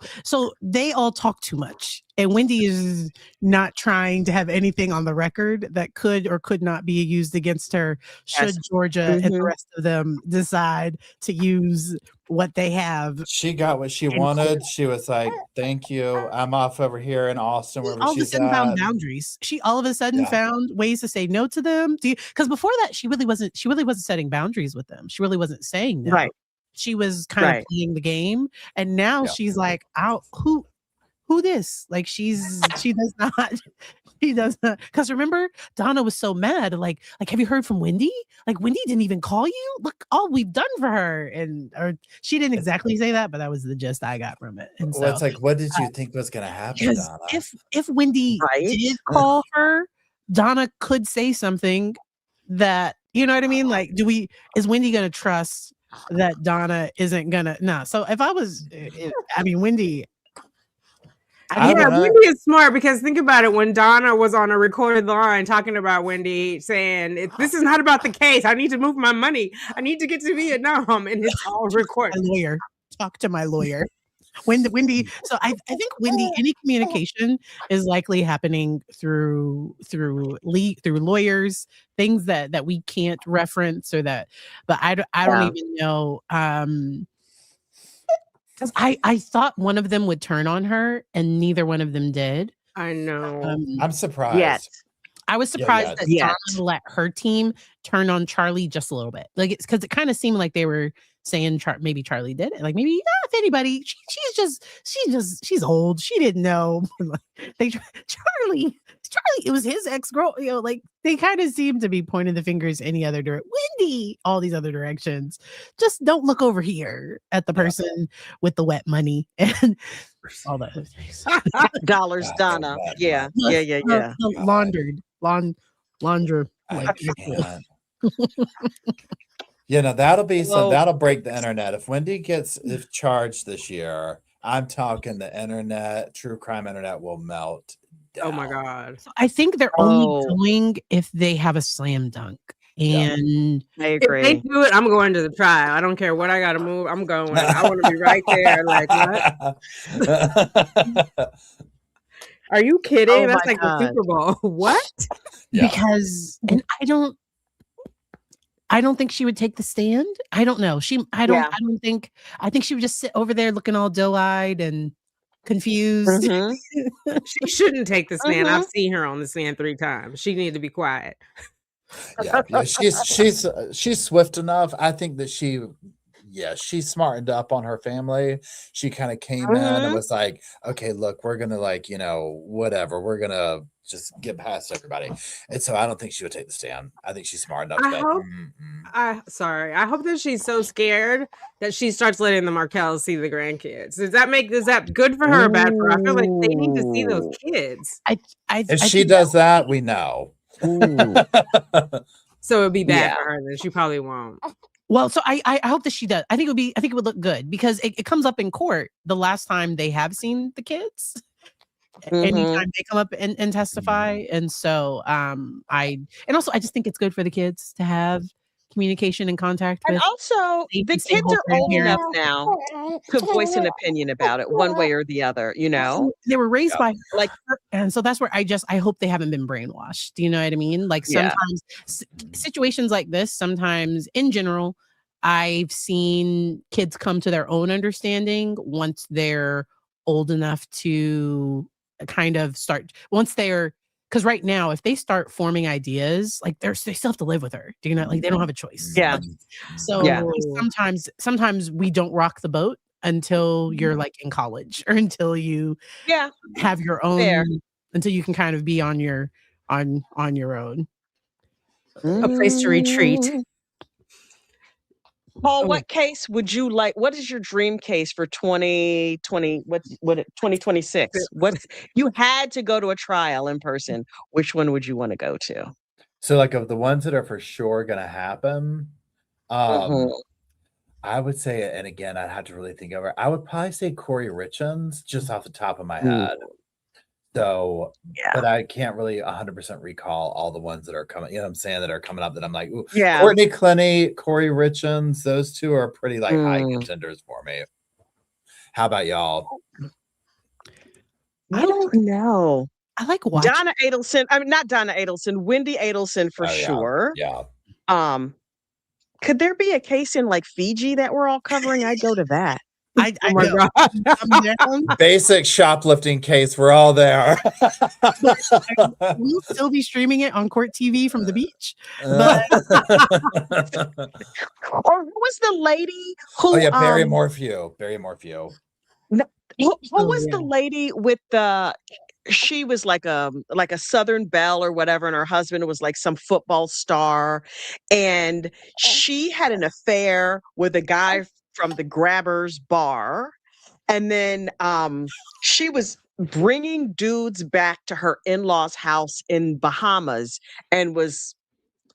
they all talk too much, and Wendy is not trying to have anything on the record that could or could not be used against her should Yes. Georgia and the rest of them decide to use what they have. She got what she wanted. She was like, "Thank you. I'm off over here in Austin, wherever All of a she's sudden found at." boundaries. She all of a sudden Yeah. found ways to say no to them. Because before that, she really wasn't setting boundaries with them. She really wasn't saying no. Right. She was kind of playing the game, and now Yeah. she's like, "Out who this?" Like she does not. She does not. Because remember, Donna was so mad. Like, have you heard from Wendy? Like, Wendy didn't even call you. Look, all we've done for her, or she didn't exactly say that, but that was the gist I got from it. And so Well, it's like, what did you think was going to happen, because Donna? if Wendy Right. did call her, Donna could say something that, you know what I mean? Like, is Wendy going to trust that Donna isn't going to? No. So if I was, I mean, Wendy. Wendy is smart because think about it. When Donna was on a recorded line talking about Wendy saying, "This is not about the case. I need to move my money. I need to get to Vietnam," and it's all recorded. My lawyer. Talk to my lawyer. Wendy. So I think Wendy, any communication is likely happening through lawyers, things that we can't reference or that, but I don't even know. Because I thought one of them would turn on her, and neither one of them did. I know. I'm surprised. Yes. I was surprised that Yes. Donna let her team turn on Charlie just a little bit. Like, it's because it kind of seemed like they were saying maybe Charlie did it. Like, maybe if anybody, she's old. She didn't know. Charlie, it was his ex-girl. You know, like they kind of seem to be pointing the fingers any other direction. Wendy, all these other directions. Just don't look over here at the person with the wet money and all that other things. Dollars, Donna. Yeah. Laundered. Launder. Like, You know, that'll be Well- that'll break the internet. If Wendy gets charged this year, I'm talking the internet, true crime internet will melt down. Oh my God. So I think they're only going if they have a slam dunk. And I If they agree. do it, I'm going to the trial. I don't care what I got to move. I'm going. I want to be right there. Like, what? Are you kidding? Oh That's my like God. the Super Bowl. What? Yeah. because, and I don't think she would take the stand. I don't know. I think she would just sit over there looking all doe-eyed and confused. Mhm. She shouldn't take the stand. I've seen her on the stand 3 times. She needs to be quiet. Yeah, she's swift enough. I think that she smartened up on her family. She kind of came in and was like, okay, look, we're gonna whatever, we're gonna just get past everybody. And so I don't think she would take the stand. I think she's smart enough. I hope that she's so scared that she starts letting the Markells see the grandkids. Is that good for her or bad for her? I feel like they need to see those kids. If she does that, we know. So it'd be bad for her, then she probably won't. Well, so I hope that she does. I think it would look good because it comes up in court the last time they have seen the kids. Anytime they come up and testify. And so I just think it's good for the kids to have communication and contact And with. also, the They kids hold are their old enough parents. now to voice an opinion about it one way or the other, you know? They were raised by Like, her, and so that's where I hope they haven't been brainwashed. Do you know what I mean? Like sometimes situations like this, sometimes in general, I've seen kids come to their own understanding once they're old enough to kind of start, because right now, if they start forming ideas, like they still have to live with her. Do you know? Like they don't have a choice. Yeah. So sometimes we don't rock the boat until you're like in college or until you have your own, until you can kind of be on your own. A place to retreat. Paul, what case would you like? What is your dream case for 2020? What 2026? What's you had to go to a trial in person? Which one would you want to go to? So, like, of the ones that are for sure gonna happen, Mhm. I would say, and again, I'd have to really think over it. I would probably say Corey Richins, just off the top of my Ooh, head. So, yeah, but I can't really 100% recall all the ones that are coming, you know what I'm saying, that are coming up that I'm like, "Ooh." yeah. Courtney Clenny, Corey Richins, those 2 are pretty, like, high Mm. contenders for me. How about y'all? I don't know. I like watching. Donna Adelson. I mean, not Donna Adelson. Wendy Adelson for Oh, yeah. sure. Yeah. Um, could there be a case in like Fiji that we're all covering? I'd go to that. I Oh my know. god. I'm down. Basic shoplifting case, we're all there. We'll still be streaming it on Court TV from the beach. But Or who was the lady who? Oh, yeah, Barry Morphew. Barry Morphew. Who Oh, was the yeah. lady with the? She was like a Southern belle or whatever, and her husband was like some football star, and she had an affair with a guy from the Grabbers bar, and then she was bringing dudes back to her in-laws' house in Bahamas and was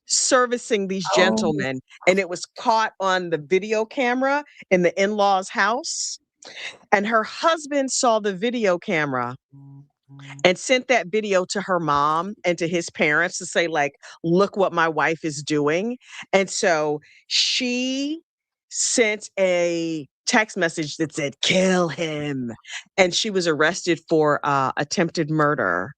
servicing these oh, gentlemen, and it was caught on the video camera in the in-laws' house, and her husband saw the video camera and sent that video to her mom and to his parents to say, like, look what my wife is doing. And so she sent a text message that said, kill him. And she was arrested for attempted murder.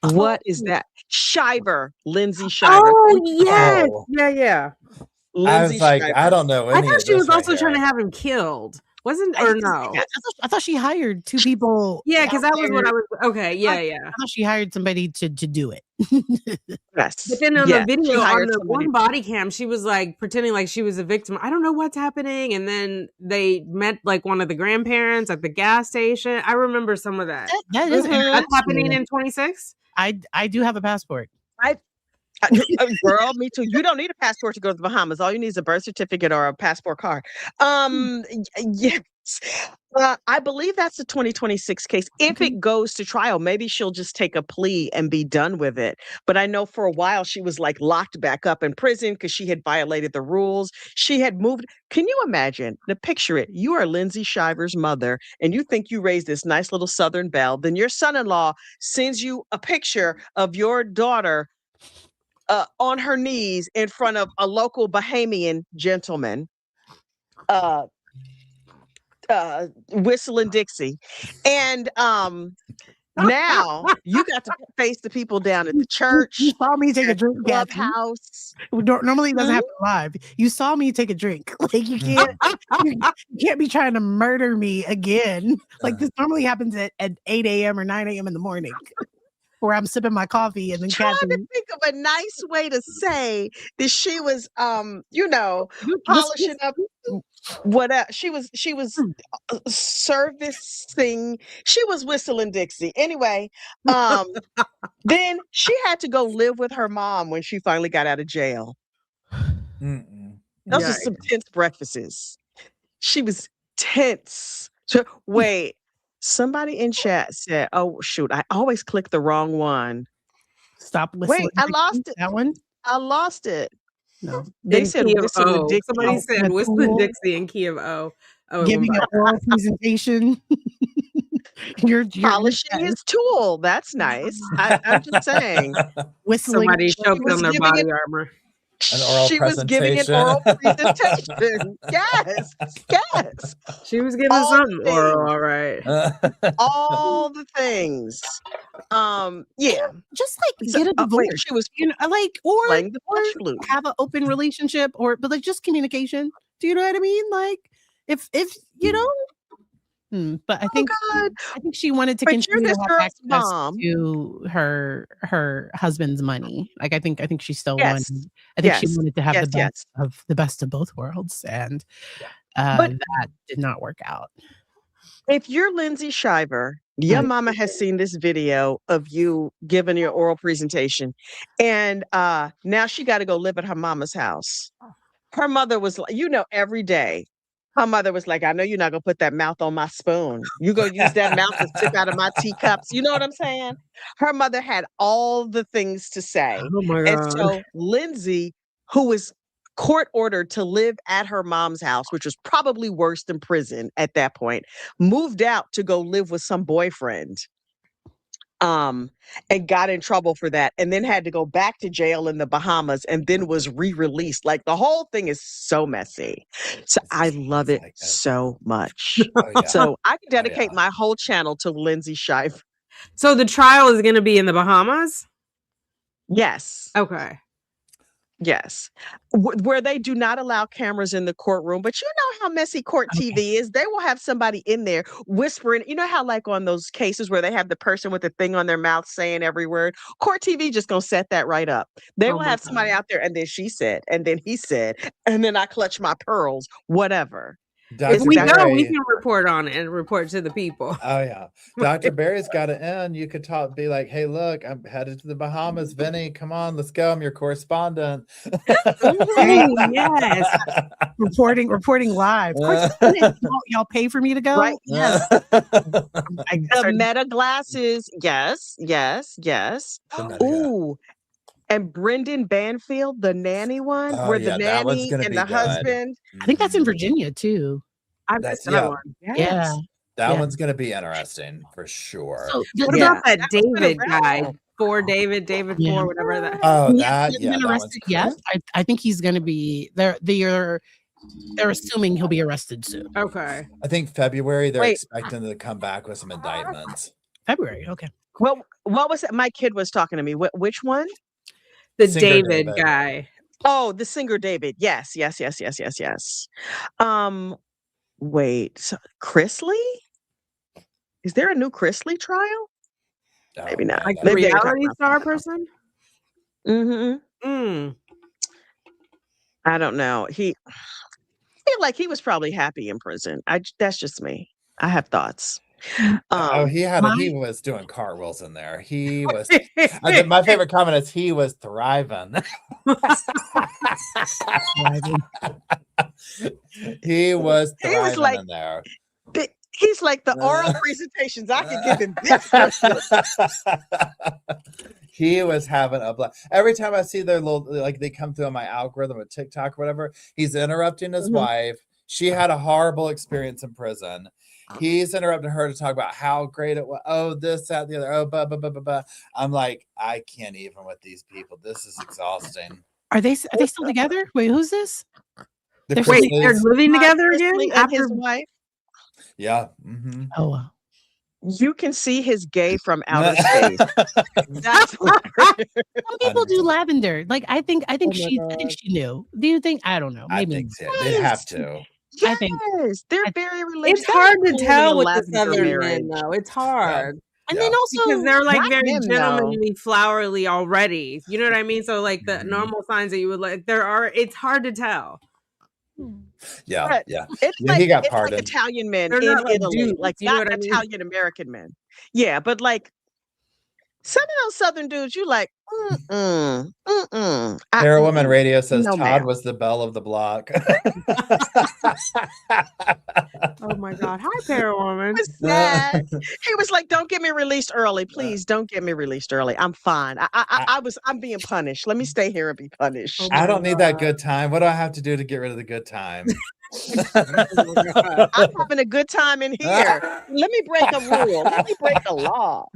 What is that? Shiver, Lindsay Shiver. Oh yes. Oh. Yeah. I Lindsay was like, Shiver. I don't know I any thought of she was this right also trying to here. have him killed. Wasn't I or think no? yes. I thought she hired 2 people. Yeah, because out that was what there. I was. Okay, yeah. I thought she hired somebody to do it. Yes. But then on Yes. the She video, on hired the somebody. one body cam, she was like pretending like she was a victim. I don't know what's happening. And then they met like one of the grandparents at the gas station. I remember some of that. That is Mhm. That's happening interesting. in 26. I do have a passport. Girl, me too. You don't need a passport to go to the Bahamas. All you need is a birth certificate or a passport card. Yes. I believe that's a 2026 case. If Okay. it goes to trial, maybe she'll just take a plea and be done with it. But I know for a while she was like locked back up in prison because she had violated the rules. She had moved. Can you imagine? Now picture it. You are Lindsay Shiver's mother, and you think you raised this nice little Southern belle. Then your son-in-law sends you a picture of your daughter on her knees in front of a local Bahamian gentleman, uh, whistling Dixie. And now you got to face the people down at the church, You saw me take a at the drink, Kathy. clubhouse. Normally it doesn't Mhm. happen live. You saw me take a drink. Like you can't be trying to murder me again. Like this normally happens at 8 a.m. or 9 a.m. in the morning, where I'm sipping my coffee and then Trying to Kathy. think of a nice way to say that she was, This- polishing up whatever she was servicing. She was whistling Dixie. Anyway, then she had to go live with her mom when she finally got out of jail. Mm-mm. Those are Yikes. some tense breakfasts. She was tense. So, wait, somebody in chat said, "Oh shoot, I always click the wrong one." Stop whistling. Wait, I lost it. That one? I lost it. No. They In said key of whistling O. Dixie. Somebody Oh, said that's whistling cool. Dixie in key of O. Oh, it Giving went an oral presentation. you're Polishing his tool. That's nice. I'm just saying. whistling. Somebody choked was on their giving body it- armor. An oral She was giving an presentation. oral presentation. Yes. Yes. She was giving All the something oral, things. all right. All the things. Yeah. Just like So- get a divorce. wait, she was You know, like or playing the flesh flute. have an open relationship, but like just communication. Do you know what I mean? Like if you know. But I think God. she wanted to But you're continue this to have girl's access mom. to her husband's money. Like I think she still Yes. wanted. I think she Yes. wanted to have Yes, the best of both worlds, and But- that did not work out. If you're Lindsay Shiver, your mama has seen this video of you giving your oral presentation, and now she got to go live at her mama's house. her mother was like, every day. Her mother was like, I know you're not gonna put that mouth on my spoon. You gonna use that mouth to sip out of my teacups. You know what I'm saying? Her mother had all the things to say. Oh my And God. so Lindsay, who was court ordered to live at her mom's house, which was probably worse than prison at that point, moved out to go live with some boyfriend. And got in trouble for that, and then had to go back to jail in the Bahamas, and then was re-released. Like, the whole thing is so messy. So I love it so much. Oh, yeah. So I can Oh, yeah. dedicate my whole channel to Lindsay Shife. So the trial is going to be in the Bahamas? Yes. Okay. Yes. Where they do not allow cameras in the courtroom. But you know how messy court TV is. They will have somebody in there whispering. You know how, like, on those cases where they have the person with the thing on their mouth saying every word? Court TV just going to set that right up. They will have somebody out there, and then she said, and then he said, and then I clutch my pearls, whatever. If we go, we can report on it and report to the people. Oh yeah, Dr. Barry's got it in. You could be like, "Hey, look, I'm headed to the Bahamas. Vinny, come on, let's go. I'm your correspondent." Yes, reporting live. Y'all pay for me to go, right? Yes. The Meta glasses, yes. Ooh. And Brendan Banfield, the nanny one, where the nanny and the husband. I think that's in Virginia too. I missed that one. Yeah. That one's going to be interesting for sure. So, what about that David guy? David 4, whatever that. Oh, that been arrested yet? I think he's going to be there. They're assuming he'll be arrested soon. Okay. I think February they're expecting to come back with some indictments. February, okay. Well, what was it? My kid was talking to me. Which one? The David guy. Oh, the singer David. Yes. Wait, so Chrisley? Is there a new Chrisley trial? Oh, maybe not. Like a reality star person? Mm-hmm. I don't know. I feel like he was probably happy in prison. That's just me. I have thoughts. He was doing cartwheels in there. He was. My favorite comment is he was thriving. He was thriving in there. He's like the oral presentations. I could give him this. He was having a blast. Every time I see their little, like, they come through on my algorithm with TikTok or whatever, he's interrupting his wife. She had a horrible experience in prison. He's interrupting her to talk about how great it was. Oh, this, that, the other. Oh, blah, blah, blah, blah, blah. I'm like, I can't even with these people. This is exhausting. Are they still together? Wait, who's this? They're living together again after his wife. Yeah. Oh, wow. You can see his gay from outer space. That's some people do lavender. Like, I think she knew. Do you think? I don't know. Maybe. I think so. They have to. Yes, they're very religious. It's hard to tell with the Southern men, though. It's hard. And then also because they're like very gentlemanly, flowery already. You know what I mean? So like the normal signs that you would like, it's hard to tell. Yeah. It's he got pardoned. Like Italian men They're in not like Italy, dudes, like you know not what I mean? Italian American men. Yeah, but like some of those Southern dudes, you like, Para Woman Radio says No, Todd ma'am. was the belle of the block. Oh my God. Hi, Para Woman. It was sad. He was like, don't get me released early. Please don't get me released early. I'm fine. I'm being punished. Let me stay here and be punished. I don't need that good time. What do I have to do to get rid of the good time? I'm having a good time in here. Let me break a rule. Let me break a law.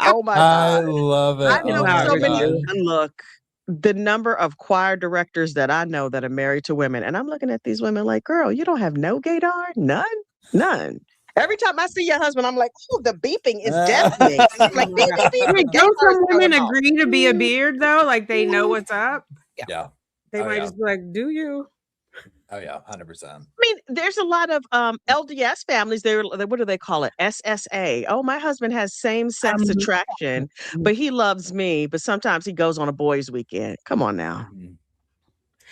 Oh my I God. love it. I know so many. God. Look, the number of choir directors that I know that are married to women, and I'm looking at these women like, girl, you don't have no gaydar? None. Every time I see your husband, I'm like, oh, the beeping is deafening. I'm like, beep, beep, beep. Wait, don't some women agree to be a beard though? Like they know what's up? Yeah. They might just be like, do you? Oh yeah, 100%. I mean, there's a lot of LDS families. What do they call it? SSA. Oh, my husband has same-sex attraction, but he loves me. But sometimes he goes on a boys' weekend. Come on now.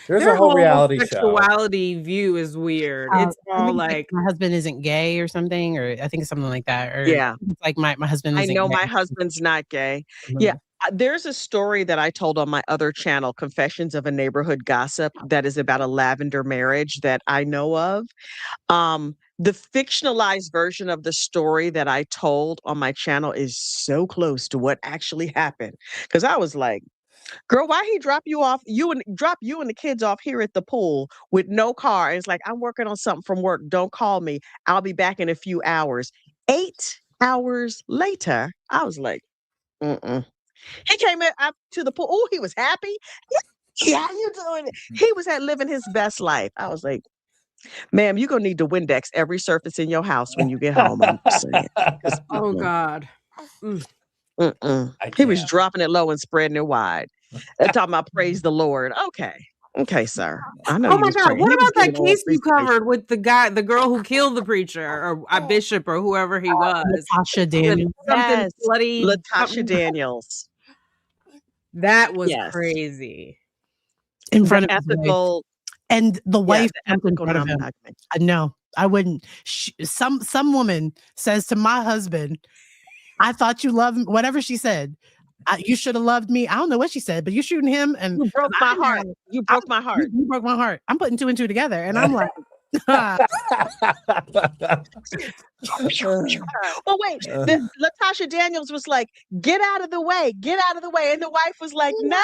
There's a whole reality show. Sexuality view is weird. It's all like my husband isn't gay or something, or I think it's something like that. Or yeah, it's like my husband. I Isn't know gay. my husband's not gay. Yeah, There's a story that I told on my other channel, Confessions of a Neighborhood Gossip, that is about a lavender marriage that I know of. The fictionalized version of the story that I told on my channel is so close to what actually happened. Because I was like, girl, why he drop you off, drop you and the kids off here at the pool with no car? And it's like, I'm working on something from work. Don't call me. I'll be back in a few hours. 8 hours later, I was like, mm-mm. He came in up to the pool. Oh, he was happy. Yeah, how you doing? He was at living his best life. I was like, ma'am, you're gonna need to Windex every surface in your house when you get home. I'm just saying. 'Cause, Oh God. Mm. He was dropping it low and spreading it wide. And talking about praise the Lord. Okay, sir. I know Oh you my was God. praying. What He was about that giving all case you appreciation. covered with the girl who killed the preacher or a bishop or whoever he was? Natasha Daniels. Something Yes, bloody. Latasha Daniels. That was Yes. crazy. In The front of his wife. ethical, And the wife the jumped in ethical front of him. non-monogamy. No, I wouldn't. Some woman says to my husband, I thought you loved whatever she said. You should have loved me. I don't know what she said, but you shooting him and You broke my heart. You broke my heart. You broke my heart. I'm putting two and two together, and I'm like, Well, wait. Latasha Daniels was like, "Get out of the way, get out of the way," and the wife was like, "No."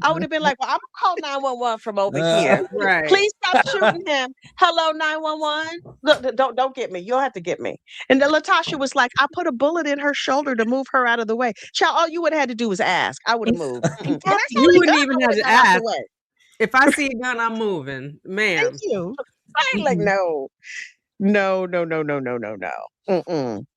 I would have been like, "Well, I'm gonna call 911 from over here. Right. Please stop shooting him. Hello, 911. Look, don't get me. You'll have to get me." And then Latasha was like, "I put a bullet in her shoulder to move her out of the way." Child, all you would have had to do was ask. I would have moved. And I saw You that wouldn't gun, even I have would've to got out the ask. way. If I see a gun, I'm moving, ma'am. thank you. I ain't like, no. No. There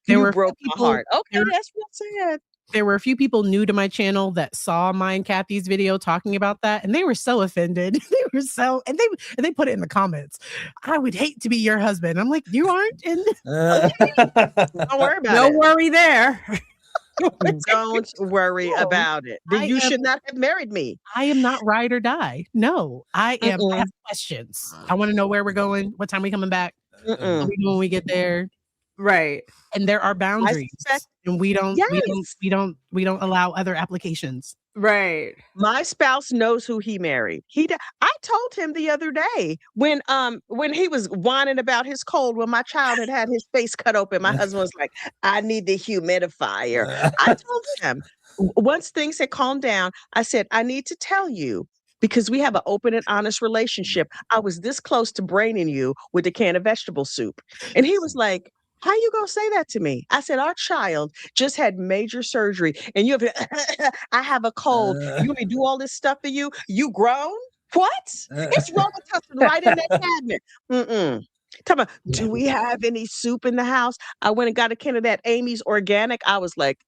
You were broke my people- heart. Okay, there- that's real sad. There were a few people new to my channel that saw mine Kathy's video talking about that, and they were so offended. They were so, and they put it in the comments. I would hate to be your husband. I'm like, you aren't. And Don't worry about No it. worry there. Don't worry No, about it. Then I you am- should not have married me. I am not ride or die. No, I am. I Mm-mm. have questions. I want to know where we're going. What time we coming back? What Mm-mm. we do when we get there? Right. And there are boundaries, suspect- and we don't allow other applications. Right. My spouse knows who he married. I told him the other day when he was whining about his cold when my child had his face cut open. My husband was like, "I need the humidifier." I told him once things had calmed down, I said, "I need to tell you, because we have an open and honest relationship. I was this close to braining you with a can of vegetable soup." And he was like, "How you gonna say that to me?" I said, "Our child just had major surgery, and you have I have a cold. You want me to do all this stuff for you? You grown? What? It's Robitussin right in that cabinet." Mm-mm. Tell me, do we have any soup in the house? I went and got a can of that Amy's Organic. I was like,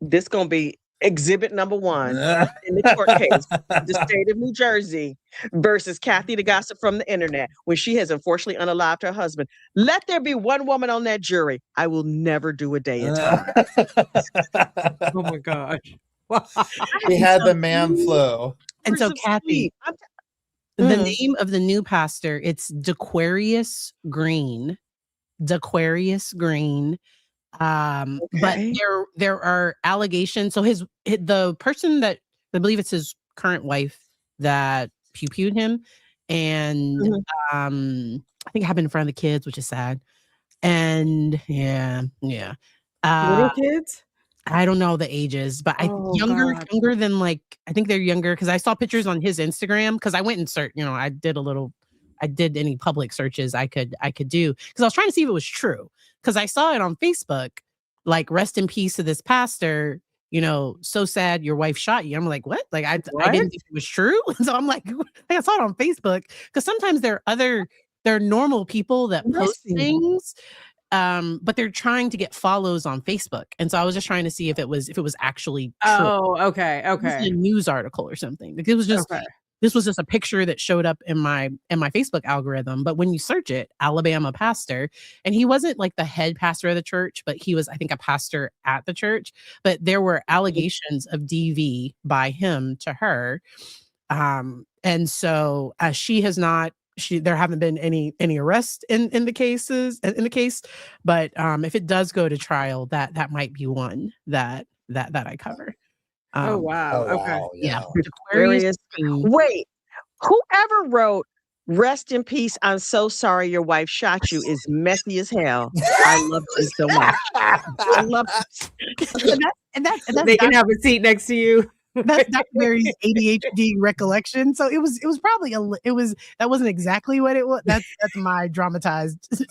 this gonna be exhibit number 1 in the court case, the state of New Jersey versus Kathy the gossip from the internet, when she has unfortunately unalived her husband. Let there be one woman on that jury. I will never do a day at time. Oh my gosh. He had the man flu. And so, Hours of Kathy, sleep. I'm the Mm. name of the new pastor, it's Dequarius Green. Dequarius Green. But Okay. there are allegations. So the person that I believe it's his current wife that pew-pewed him, and Mhm. I think it happened in front of the kids, which is sad. And yeah. Little kids? I don't know the ages, but Oh, younger God. than, like, I think they're younger, because I saw pictures on his Instagram, because I went and searched, I did any public searches I could do, because I was trying to see if it was true, because I saw it on Facebook, like, rest in peace to this pastor, so sad your wife shot you. I'm like, what? Like, I What? didn't think it was true. So I'm like, I saw it on Facebook, because sometimes there are normal people that post Listen. things, but they're trying to get follows on Facebook, and so I was just trying to see if it was actually true. Oh, okay. It wasn't a Okay. news article or something. Like, it was just Okay. this was just a picture that showed up in my Facebook algorithm. But when you search it, Alabama pastor, and he wasn't like the head pastor of the church, but he was, I think, a pastor at the church. But there were allegations of DV by him to her, and so she has not. There haven't been any arrests in the case, but if it does go to trial, that might be one that I cover. Oh wow. Oh Okay. wow, Yeah, yeah. Aquarius. Aquarius. Queen. Wait, whoever wrote "Rest in peace, I'm so sorry your wife shot you" is messy as hell. I love them so much. I love They can have a seat next to you. that's Dr. Mary's ADHD recollection. So it was probably that wasn't exactly what it was. That's my dramatized. Did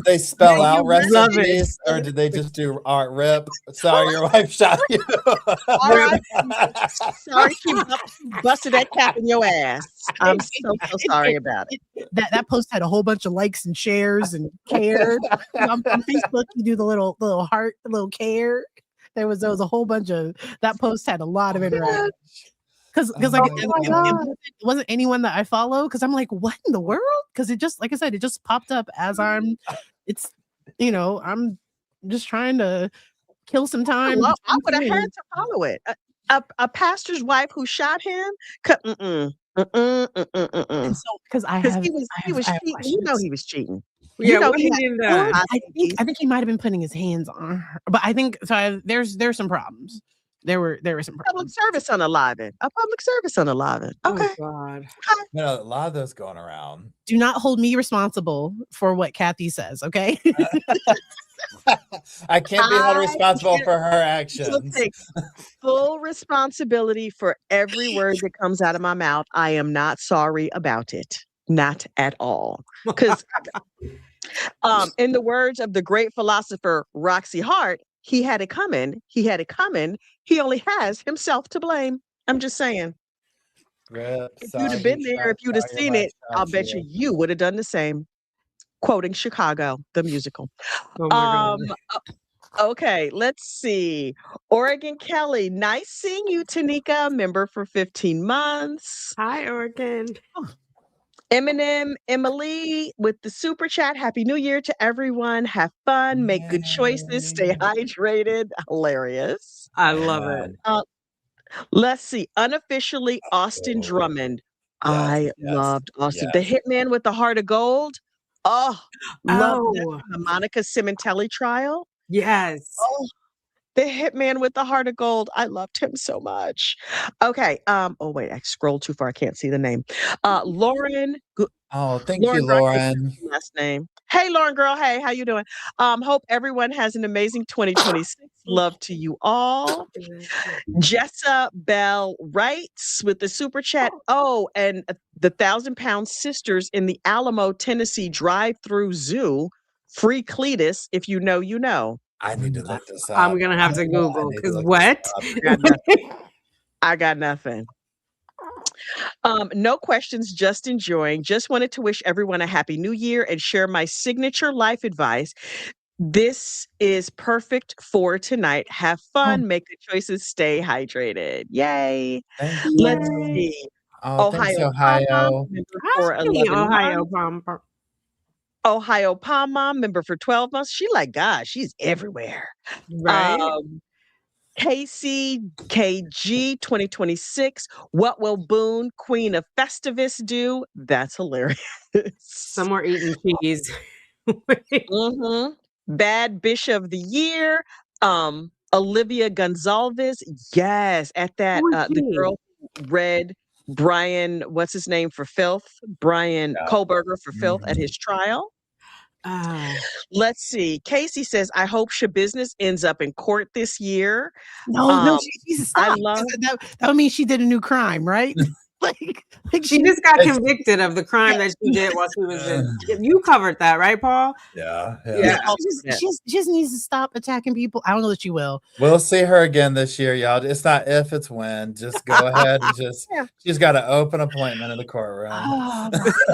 they spell Yeah, out you rest love in it. peace, or did they just do art rip? Sorry, your wife shot you. All right. Sorry she busted that cap in your ass. I'm so sorry about it. That post had a whole bunch of likes and shares and cared. On Facebook, you do the little heart, the little care. There was a whole bunch of that post had a lot of interaction. Because like it wasn't anyone that I follow, because I'm like, what in the world? Because it just, like I said, it just popped up as I'm just trying to kill some time. Well, I would have had to follow it. A pastor's wife who shot him. And so because He was cheating. You know he was cheating. Yeah, You know what he he had did Or that. I think he might have been putting his hands on her, but I think so. There's some problems. There were some public problems. service unaliving. A public service unaliving. Okay. Oh God. A lot of those going around. Do not hold me responsible for what Kathy says. Okay. I can't be held I responsible for her will actions. take full responsibility for every word that comes out of my mouth. I am not sorry about it. Not at all. Because in the words of the great philosopher Roxy Hart, he had it coming. He had it coming. He only has himself to blame. I'm just saying. Rip, If you'd have been there, if you'd have seen it, I'll bet you would have done the same. Quoting Chicago, the musical. Oh my God. Okay, let's see. Oregon Kelly, nice seeing you, Tanika, member for 15 months. Hi, Oregon. Eminem, Emily with the super chat. Happy New Year to everyone. Have fun, make good choices, stay hydrated. Hilarious. I love it. Let's see. Unofficially, Austin Drummond. I loved Austin. The hitman with the heart of gold. Oh, love that from the Monica Simontelli trial. Yes. Oh, the hitman with the heart of gold. I loved him so much. Okay. Oh wait, I scrolled too far. I can't see the name. Lauren. Oh, thank you, Lauren. Last name. Hey, Lauren girl. Hey, how you doing? Hope everyone has an amazing 2026. Love to you all. Jessa Bell writes with the super chat. Oh, and the 1,000-pound sisters in the Alamo, Tennessee drive-through zoo. Free Cletus. If you know, you know. I need to look this up. I'm gonna have to Google because what? I got nothing. No questions, just enjoying. Just wanted to wish everyone a happy new year and share my signature life advice. This is perfect for tonight. Have fun, make good choices, stay hydrated. Yay. Let's see. Thanks, Ohio. For 11 Ohio months. Ohio Palm Mom, member for 12 months. She like, God, she's everywhere. Right. Casey KG 2026. What will Boone, Queen of Festivus, do? That's hilarious. Some more eating cheese. Bad Bish of the Year. Olivia Gonzalez. Yes, at that the girl who read Brian, what's his name for Filth? Brian Kohlberger for Filth at his trial. Let's see. Casey says, I hope Shabusiness ends up in court this year. No, Jesus, stop. That would mean she did a new crime, right? like she just got convicted of the crime that she did while she was in. You covered that, right, Paul? Yeah. She just needs to stop attacking people. I don't know that she will. We'll see her again this year, y'all. It's not if, it's when. Just go ahead and she's got an open appointment in the courtroom.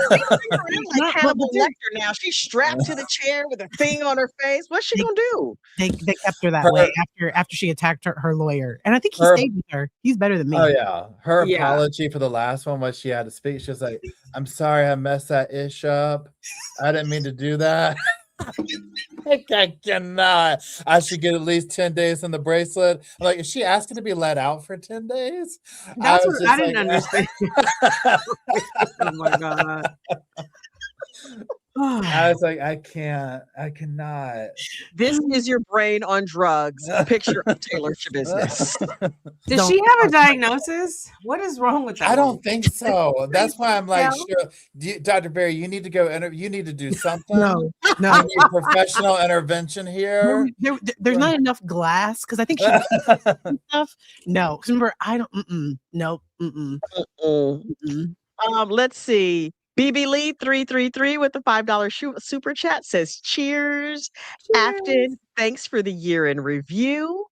Like Hannibal Lecter now. She's strapped to the chair with a thing on her face. What's she gonna do? They kept her that way after she attacked her lawyer. And I think he stayed with her. He's better than me. Oh yeah. Her apology for the last one was she had to speak. She was like, I'm sorry I messed that ish up. I didn't mean to do that. I cannot. I should get at least 10 days in the bracelet. I'm like, is she asking to be let out for 10 days? That's what I didn't understand. Oh my God. I was like, I cannot. This is your brain on drugs. Picture of Taylor Business. Does she have a diagnosis? What is wrong with that? I don't woman? think so. That's why I'm like, Well- sure, Dr. Barry, you need to go. You need to do something. No, You no. need professional intervention here. There's not enough glass because I think she did stuff. No, because remember, I don't. No. Let's see. BB Lee 333 with the $5 super chat says cheers. Afton, thanks for the year in review.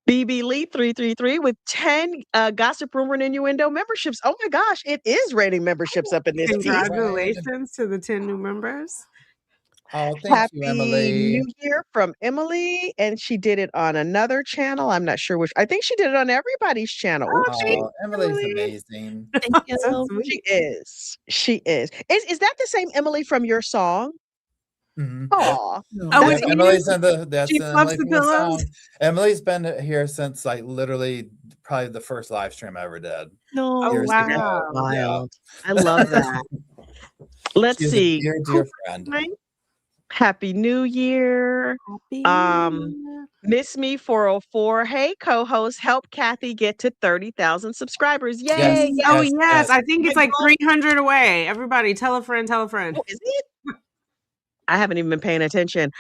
BB Lee 333 with 10 gossip rumor and innuendo memberships. Oh my gosh, it is raining memberships up in this piece. Congratulations to the 10 new members. Oh, thank Happy you, Emily. New Year from Emily, and she did it on another channel. I'm not sure which. I think she did it on everybody's channel. Ooh, Oh, Emily's Emily. amazing. Thank you. So she sweet. is. She is. Is that the same Emily from your song? Mhm. Aw. No. Oh, Yes, and Emily's in the. That's she fluffs Emily the from the pillows? song. Emily's been here since like literally probably the first live stream I ever did. No. Oh, Years wow. ago. Wild. I love that. Let's She's see. a dear, dear friend. Happy New Year. Miss Me 404. Hey, co-host, help Kathy get to 30,000 subscribers. Yay! Yes, Yes. Oh, yes, yes. yes. I think it's like 300 away. Everybody, tell a friend, tell a friend. Oh, is it? I haven't even been paying attention.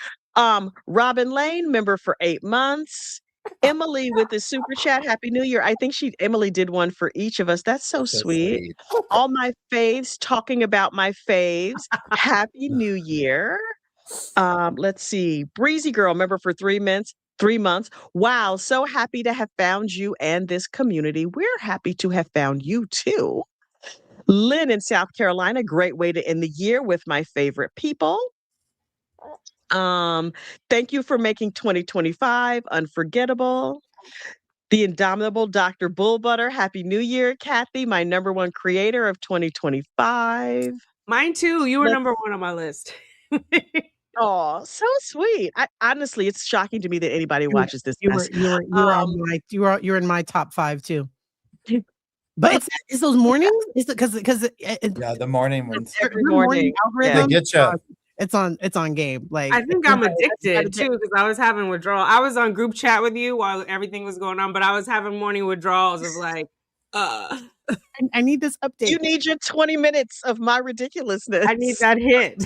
Robin Lane, member for 8 months. Emily with the super chat. Happy New Year. I think Emily did one for each of us. That's so sweet. All my faves talking about my faves. Happy New Year. Let's see. Breezy Girl, member for 3 months. 3 months. Wow, so happy to have found you and this community. We're happy to have found you too. Lynn in South Carolina, great way to end the year with my favorite people. Thank you for making 2025 unforgettable. The indomitable Dr. Bullbutter, Happy New Year, Kathy, my number one creator of 2025. Mine too. You were number one on my list. Oh, so sweet. Honestly, it's shocking to me that anybody watches this. You were in my top 5 too. But it's those mornings. Is it because yeah, the morning ones. Every morning algorithm. They get you. It's on game. Like I think I'm addicted too because I was having withdrawal. I was on group chat with you while everything was going on, but I was having morning withdrawals of like, I need this update. You need your 20 minutes of my ridiculousness. I need that hit.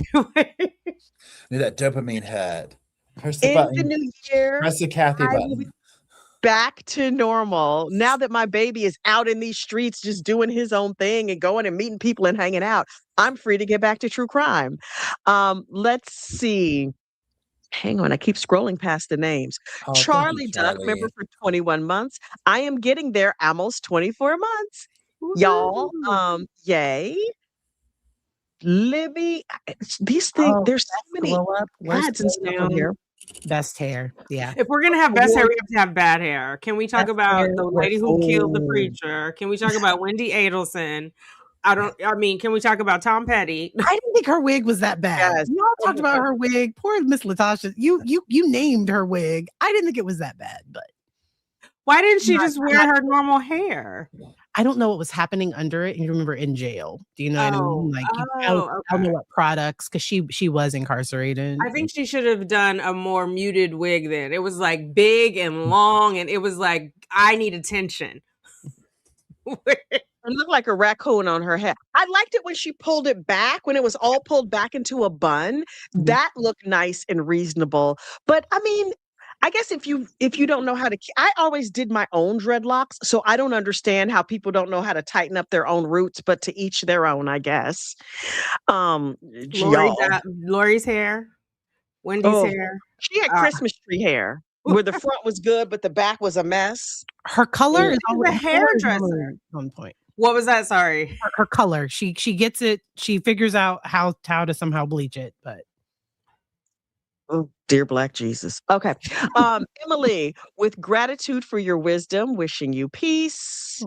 Need that dopamine hit. Press the In button. the new year, Press the Kathy I will be button. back to normal. Now that my baby is out in these streets just doing his own thing and going and meeting people and hanging out, I'm free to get back to true crime. Let's see. Hang on, I keep scrolling past the names. Oh, Charlie you, Duck, Charlie. member for 21 months. I am getting there almost 24 months. Y'all, yay. Libby, these things, there's so many ads and stuff on here. Best hair. Yeah. If we're gonna have best hair, we have to have bad hair. Can we talk about the lady who killed the preacher? Can we talk about Wendy Adelson? Can we talk about Tom Petty? I didn't think her wig was that bad. Yes. You all talked about her wig. Poor Miss Latasha. You named her wig. I didn't think it was that bad, but why didn't she just wear her normal hair? I don't know what was happening under it. And you remember in jail. Do you know what I mean? Like I don't know what products because she was incarcerated. I think she should have done a more muted wig then. It was like big and long, and it was like, I need attention. It looked like a raccoon on her head. I liked it when she pulled it back, when it was all pulled back into a bun. That looked nice and reasonable. But I mean, I guess if you don't know how to, I always did my own dreadlocks, so I don't understand how people don't know how to tighten up their own roots. But to each their own, I guess. Lori's hair, Wendy's hair. She had Christmas tree hair, where the front was good, but the back was a mess. Her color is the hairdresser on point. What was that? Sorry. Her color. She gets it. She figures out how to somehow bleach it, but. Oh, dear Black Jesus. Okay. Emily, with gratitude for your wisdom, wishing you peace.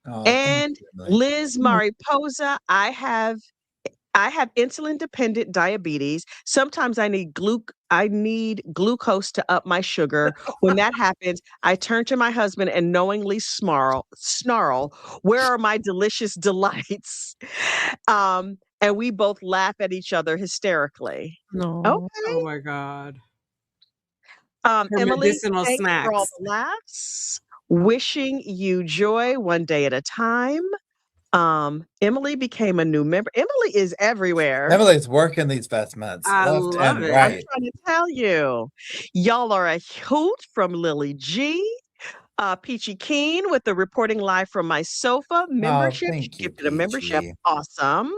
Oh, and Liz Mariposa, I have I have insulin dependent diabetes. Sometimes I need glucose to up my sugar. When that happens, I turn to my husband and knowingly snarl, "Where are my delicious delights?" And we both laugh at each other hysterically. No. Okay. Oh my God. Her Emily, medicinal thanks for all snacks. the laughs. Wishing you joy one day at a time. Emily became a new member. Emily is everywhere. Emily's working these vestments I left love and it. I'm right. trying to tell you. Y'all are a hoot from Lily G. Peachy Keen with the reporting live from my sofa Oh, membership. She thank you, gifted a membership. Peachy. Awesome.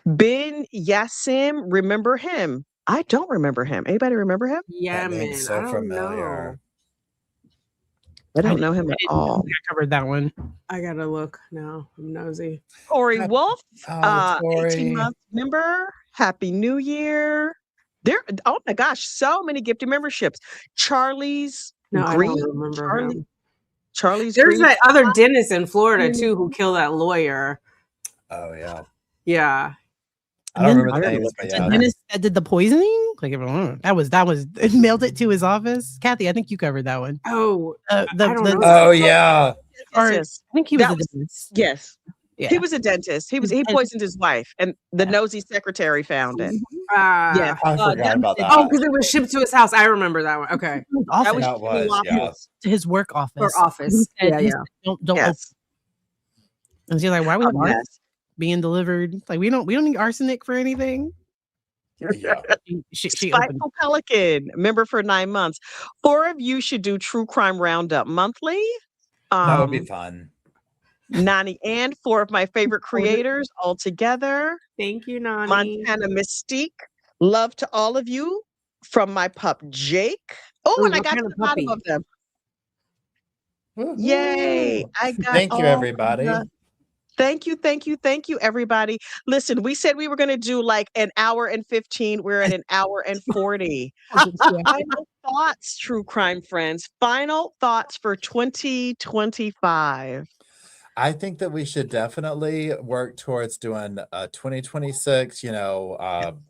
Ben Yassim, remember him? I don't remember him. Anybody remember him? Yeah, That name's man. so I don't familiar. know. I don't know him I at didn't all. think I covered that one. I gotta look now. I'm nosy. Corey Happy- Wolf, Oh, 18 Tori. month member. Happy New Year. Oh my gosh, so many gifted memberships. Charlie's No, I Green. don't remember him. Charlie's There's Green. that other dentist in Florida too who killed that lawyer. Oh, yeah. Yeah. I don't And remember the then names, but the yeah. dentist that did the poisoning, like that was it mailed it to his office. Kathy, I think you covered that one. Oh, The I don't know. Oh, yeah. or Yes. I think he was That a was- dentist. Yes. Yeah. He was a dentist. He poisoned his wife, and the Yeah. nosy secretary found it. Ah. Yeah. I forgot that about was- that. Oh, because it was shipped to his house. I remember that one. Okay. That was, That was, Jimmy yeah. Waffles. To his work office. Or office. He said, Yeah. Don't open. Yes. And she's like, why we have arsenic Yes. being delivered? Like we don't need arsenic for anything. Yeah. She opened. Spiteful Pelican, member for 9 months. 4 of you should do True Crime Roundup monthly. That would be fun. Nani and 4 of my favorite creators all together. Thank you, Nani. Montana Mystique. Love to all of you from my pup Jake. Oh, Ooh, and I what got kind to of the bottom puppy? of them. Woohoo. Yay! I got Thank you, all everybody. Thank you, everybody. Listen, we said we were going to do like an hour and 15. We're at an hour and 40. Final thoughts, true crime friends. Final thoughts for 2025. I think that we should definitely work towards doing a 2026,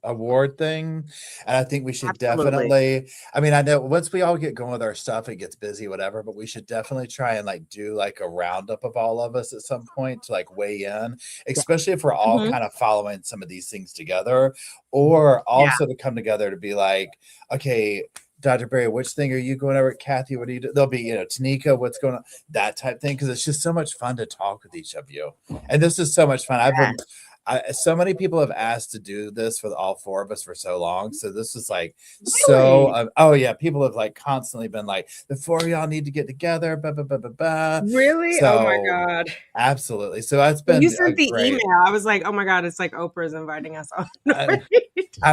award thing. And I think we should definitely, I know once we all get going with our stuff, it gets busy, whatever, but we should definitely try and do like a roundup of all of us at some point to weigh in, especially if we're all kind of following some of these things together, or also to come together to be like, okay, Dr. Berry, which thing are you going over? Kathy, what do you do? There'll be, Tanika, what's going on? That type thing. Because it's just so much fun to talk with each of you. And this is so much fun. So many people have asked to do this with all 4 of us for so long. So this is people have constantly been like, the 4 of y'all need to get together. Blah, blah, blah, blah, blah. Really? So, oh my God. Absolutely. So that's been When you sent the great email, I was like, oh my God, it's like Oprah's inviting us on.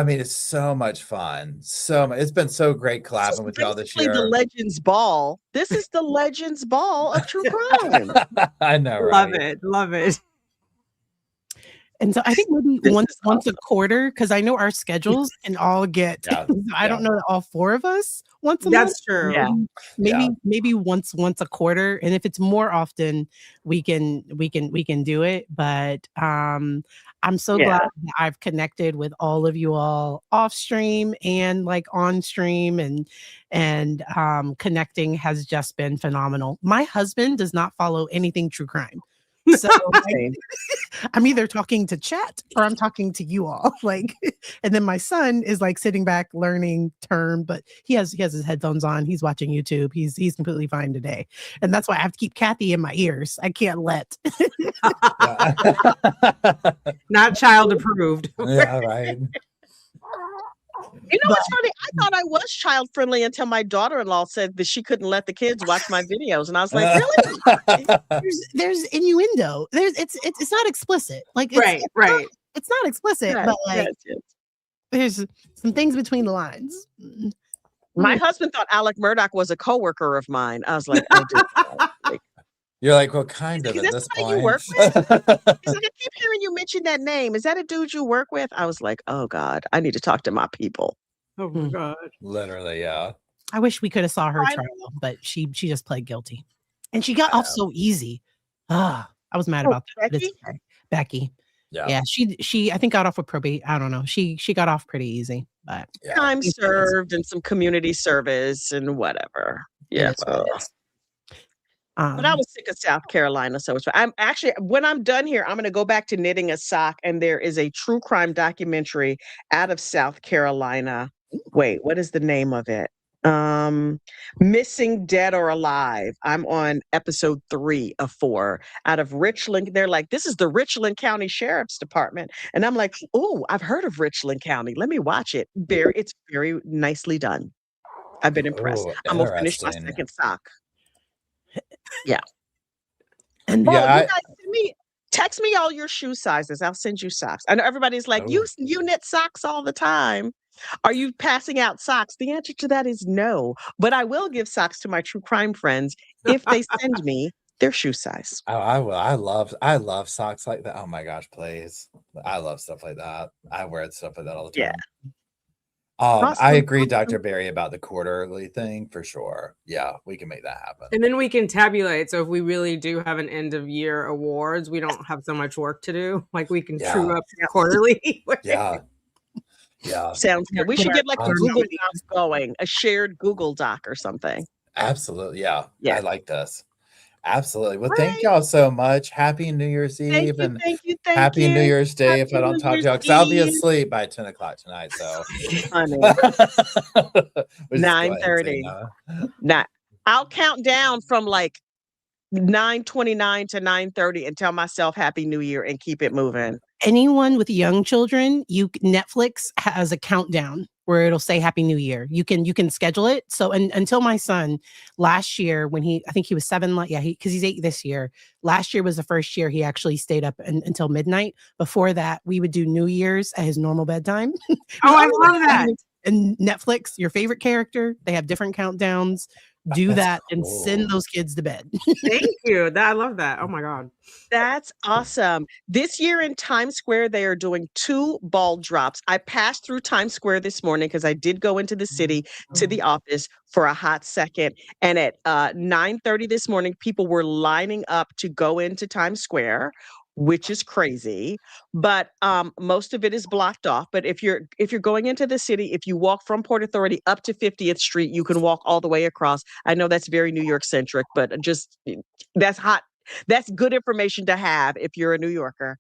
it's so much fun. It's been so great collabing with y'all this year. The Legends Ball. This is the Legends Ball of true crime. I know, right? Love it. And so I think maybe once a quarter, because I know our schedules can all get. I don't know that all 4 of us once a month. That's true. Yeah. Maybe once a quarter, and if it's more often, we can do it. But I'm so glad that I've connected with all of you all off stream and on stream, and connecting has just been phenomenal. My husband does not follow anything true crime. So I'm either talking to chat or I'm talking to you all. And then my son is sitting back learning term, but he has his headphones on. He's watching YouTube. He's completely fine today. And that's why I have to keep Kathy in my ears. I can't let. Not child approved. Yeah, right. You know what's funny? I thought I was child friendly until my daughter-in-law said that she couldn't let the kids watch my videos, and I was like, "Really?" There's innuendo. It's not explicit. Right. It's not explicit, but there's some things between the lines. My husband thought Alec Murdoch was a coworker of mine. I was like, "Oh, dear God." You're like, well, kind of at this point. You work with? He's like, I keep hearing you mention that name. Is that a dude you work with? I was like, oh God, I need to talk to my people. Oh my God. Literally, yeah. I wish we could have saw her trial, but she just pled guilty. And she got off so easy. I was mad about that. Becky? Becky. Yeah, she I think got off with probate. I don't know. She got off pretty easy, but Time served and some community service and whatever. it Yeah. is what it is. But I was sick of South Carolina, so I'm actually, when I'm done here, I'm going to go back to knitting a sock, and there is a true crime documentary out of South Carolina. Wait, what is the name of it? Missing Dead or Alive. I'm on episode 3 of 4 out of Richland. They're like, this is the Richland County Sheriff's Department, and I'm like, oh, I've heard of Richland County. Let me watch it. It's very nicely done. I've been impressed. Oh, I'm gonna finish my interesting. second sock. Yeah. And Well, Yeah, you guys text me all your shoe sizes. I'll send you socks. I know everybody's like, you knit socks all the time. Are you passing out socks? The answer to that is no. But I will give socks to my true crime friends if they send me their shoe size. Oh, I will. I love socks like that. Oh my gosh, please. I love stuff like that. I wear stuff like that all the time. Yeah. I Awesome. agree, Dr. Barry, about the quarterly thing for sure. Yeah, we can make that happen. And then we can tabulate. So if we really do have an end of year awards, we don't have so much work to do. Like we can true up quarterly. Yeah. Yeah. Sounds good. We should get like a Google Doc going, a shared Google Doc or something. Absolutely. Yeah. Yeah. I like this. Absolutely. Well, thank y'all so much. Happy New Year's Eve and happy New Year's Day if I don't talk to y'all, because I'll be asleep by 10 o'clock tonight. So 9:30. I'll count down from like 9:29 to 9:30 and tell myself Happy New Year and keep it moving. Anyone with young children, Netflix has a countdown where it'll say Happy New Year. You can schedule it. So until my son last year, when I think he was 7, because he's 8 this year. Last year was the first year he actually stayed up until midnight. Before that, we would do New Year's at his normal bedtime. I love that. And Netflix, your favorite character, they have different countdowns. Do that and send those kids to bed. Thank you. I love that. Oh my God. That's awesome. This year in Times Square, they are doing 2 ball drops. I passed through Times Square this morning because I did go into the city to the office for a hot second. And at 9:30 this morning, people were lining up to go into Times Square, which is crazy, but most of it is blocked off. But if you're going into the city, if you walk from Port Authority up to 50th Street, you can walk all the way across. I know that's very New York centric, but that's hot. That's good information to have if you're a New Yorker.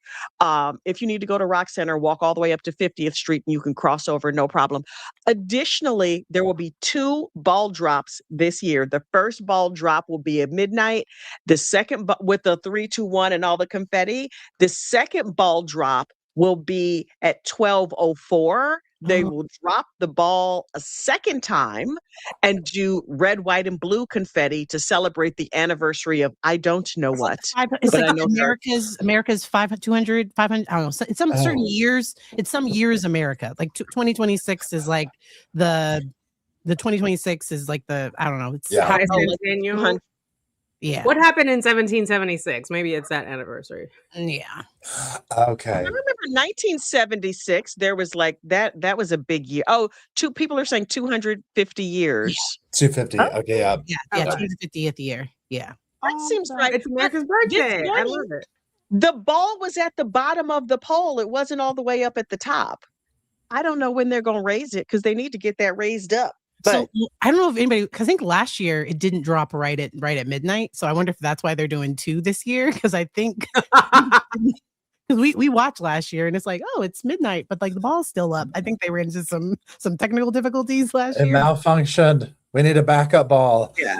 If you need to go to Rock Center, walk all the way up to 50th Street and you can cross over, no problem. Additionally, there will be 2 ball drops this year. The first ball drop will be at midnight. The second, with the 3, 2, 1 and all the confetti. The second ball drop will be at 12:04. They will drop the ball a second time and do red, white, and blue confetti to celebrate the anniversary of I don't know what. It's like America's 500, I don't know. It's some certain years. It's some years America. Like 2026 is like the 2026 is like the, I don't know. It's bicentennial. Yeah. What happened in 1776? Maybe it's that anniversary. Yeah. Okay. I remember 1976. There was like that. That was a big year. Oh, people are saying 250 years. 250. Okay. Yeah. 250th year. Yeah. That seems right. It's America's birthday. I love it. The ball was at the bottom of the pole. It wasn't all the way up at the top. I don't know when they're going to raise it because they need to get that raised up. But so I don't know if anybody, because I think last year it didn't drop right at midnight. So I wonder if that's why they're doing 2 this year. Because I think we watched last year and it's like, oh, it's midnight, but like the ball's still up. I think they ran into some technical difficulties last year. It malfunctioned. We need a backup ball. Yeah.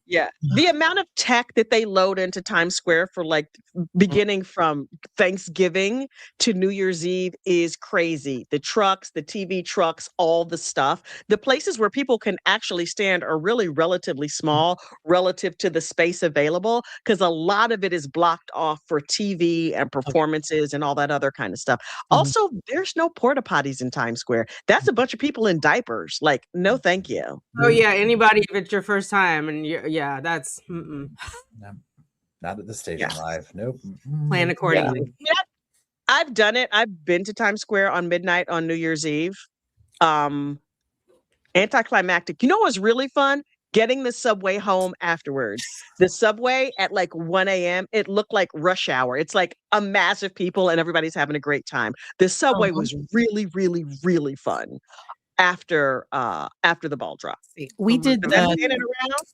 Yeah. The amount of tech that they load into Times Square for like beginning from Thanksgiving to New Year's Eve is crazy. The trucks, the TV trucks, all the stuff. The places where people can actually stand are really relatively small relative to the space available because a lot of it is blocked off for TV and performances and all that other kind of stuff. Also, there's no porta potties in Times Square. That's a bunch of people in diapers. Like, no, thank you. Oh yeah, anybody if it's your first time and that's No, not at the station live. Nope. Plan accordingly. Yeah, I've done it. I've been to Times Square on midnight on New Year's Eve. Anticlimactic. You know what's really fun getting the subway home afterwards. The subway at like 1 a.m., it looked like rush hour. It's like a mass of people and everybody's having a great time. The subway was really, really, really fun after the ball drop. We did Have I been in around?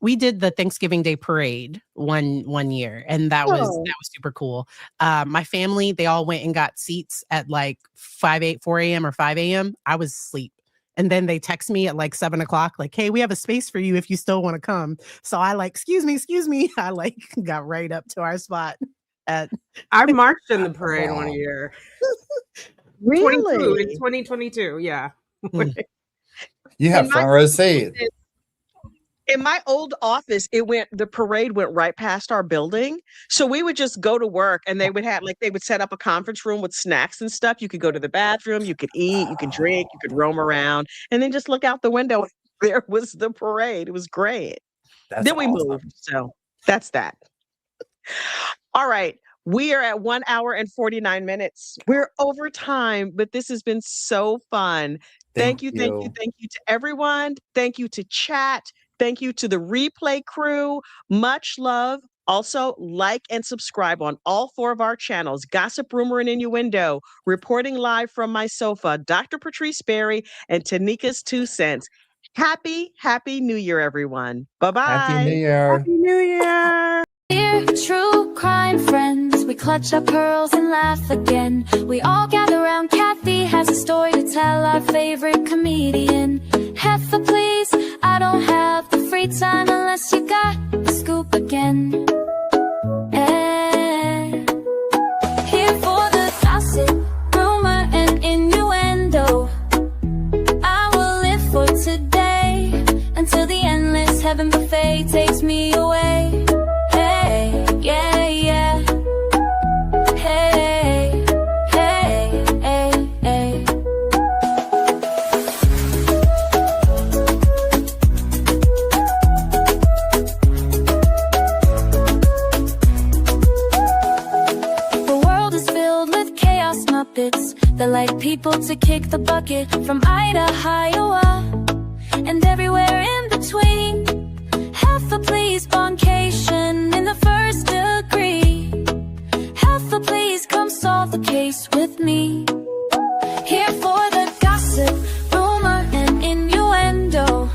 we did the Thanksgiving Day parade one year, and that was super cool. My family, they all went and got seats at like 4 a.m. or 5 a.m. I was asleep. And then they text me at like 7 o'clock, like, hey, we have a space for you if you still want to come. So I like, excuse me. I like got right up to our spot. I marched in the parade one year. Really? In 2022, yeah. You have front row seat. In my old office, the parade went right past our building. So we would just go to work and they would set up a conference room with snacks and stuff. You could go to the bathroom, you could eat, you could drink, you could roam around, and then just look out the window. There was the parade. It was great. Then we moved. So that's that. All right. We are at 1 hour and 49 minutes. We're over time, but this has been so fun. Thank you to everyone. Thank you to chat. Thank you to the replay crew. Much love. Also, like and subscribe on all 4 of our channels: Gossip, Rumor, and Innuendo, Reporting Live from My Sofa, Dr. Patrice Berry, and Tanika's 2 Cents. Happy New Year, everyone. Bye-bye. Happy New Year. Happy New Year. Dear true crime friends, we clutch our pearls and laugh again. We all gather around. Kathy has a story to tell, our favorite comedian. Heffa, please, I don't have the free time unless you got the scoop again. Here for the gossip, rumor, and innuendo. I will live for today until the endless heaven buffet takes me away. Hey, yeah, yeah. Hey, hey, hey, hey. The world is filled with chaos muppets that like people to kick the bucket from Idaho, Iowa, and everywhere in between. Heffa, please, boncation in the first degree. Heffa, please, come solve the case with me. Here for the gossip, rumor, and innuendo.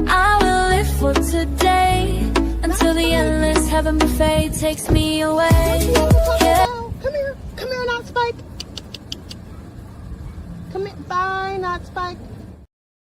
I will live for today until the endless heaven buffet takes me away. Yeah. Come here, not Spike. Come here, bye, not Spike.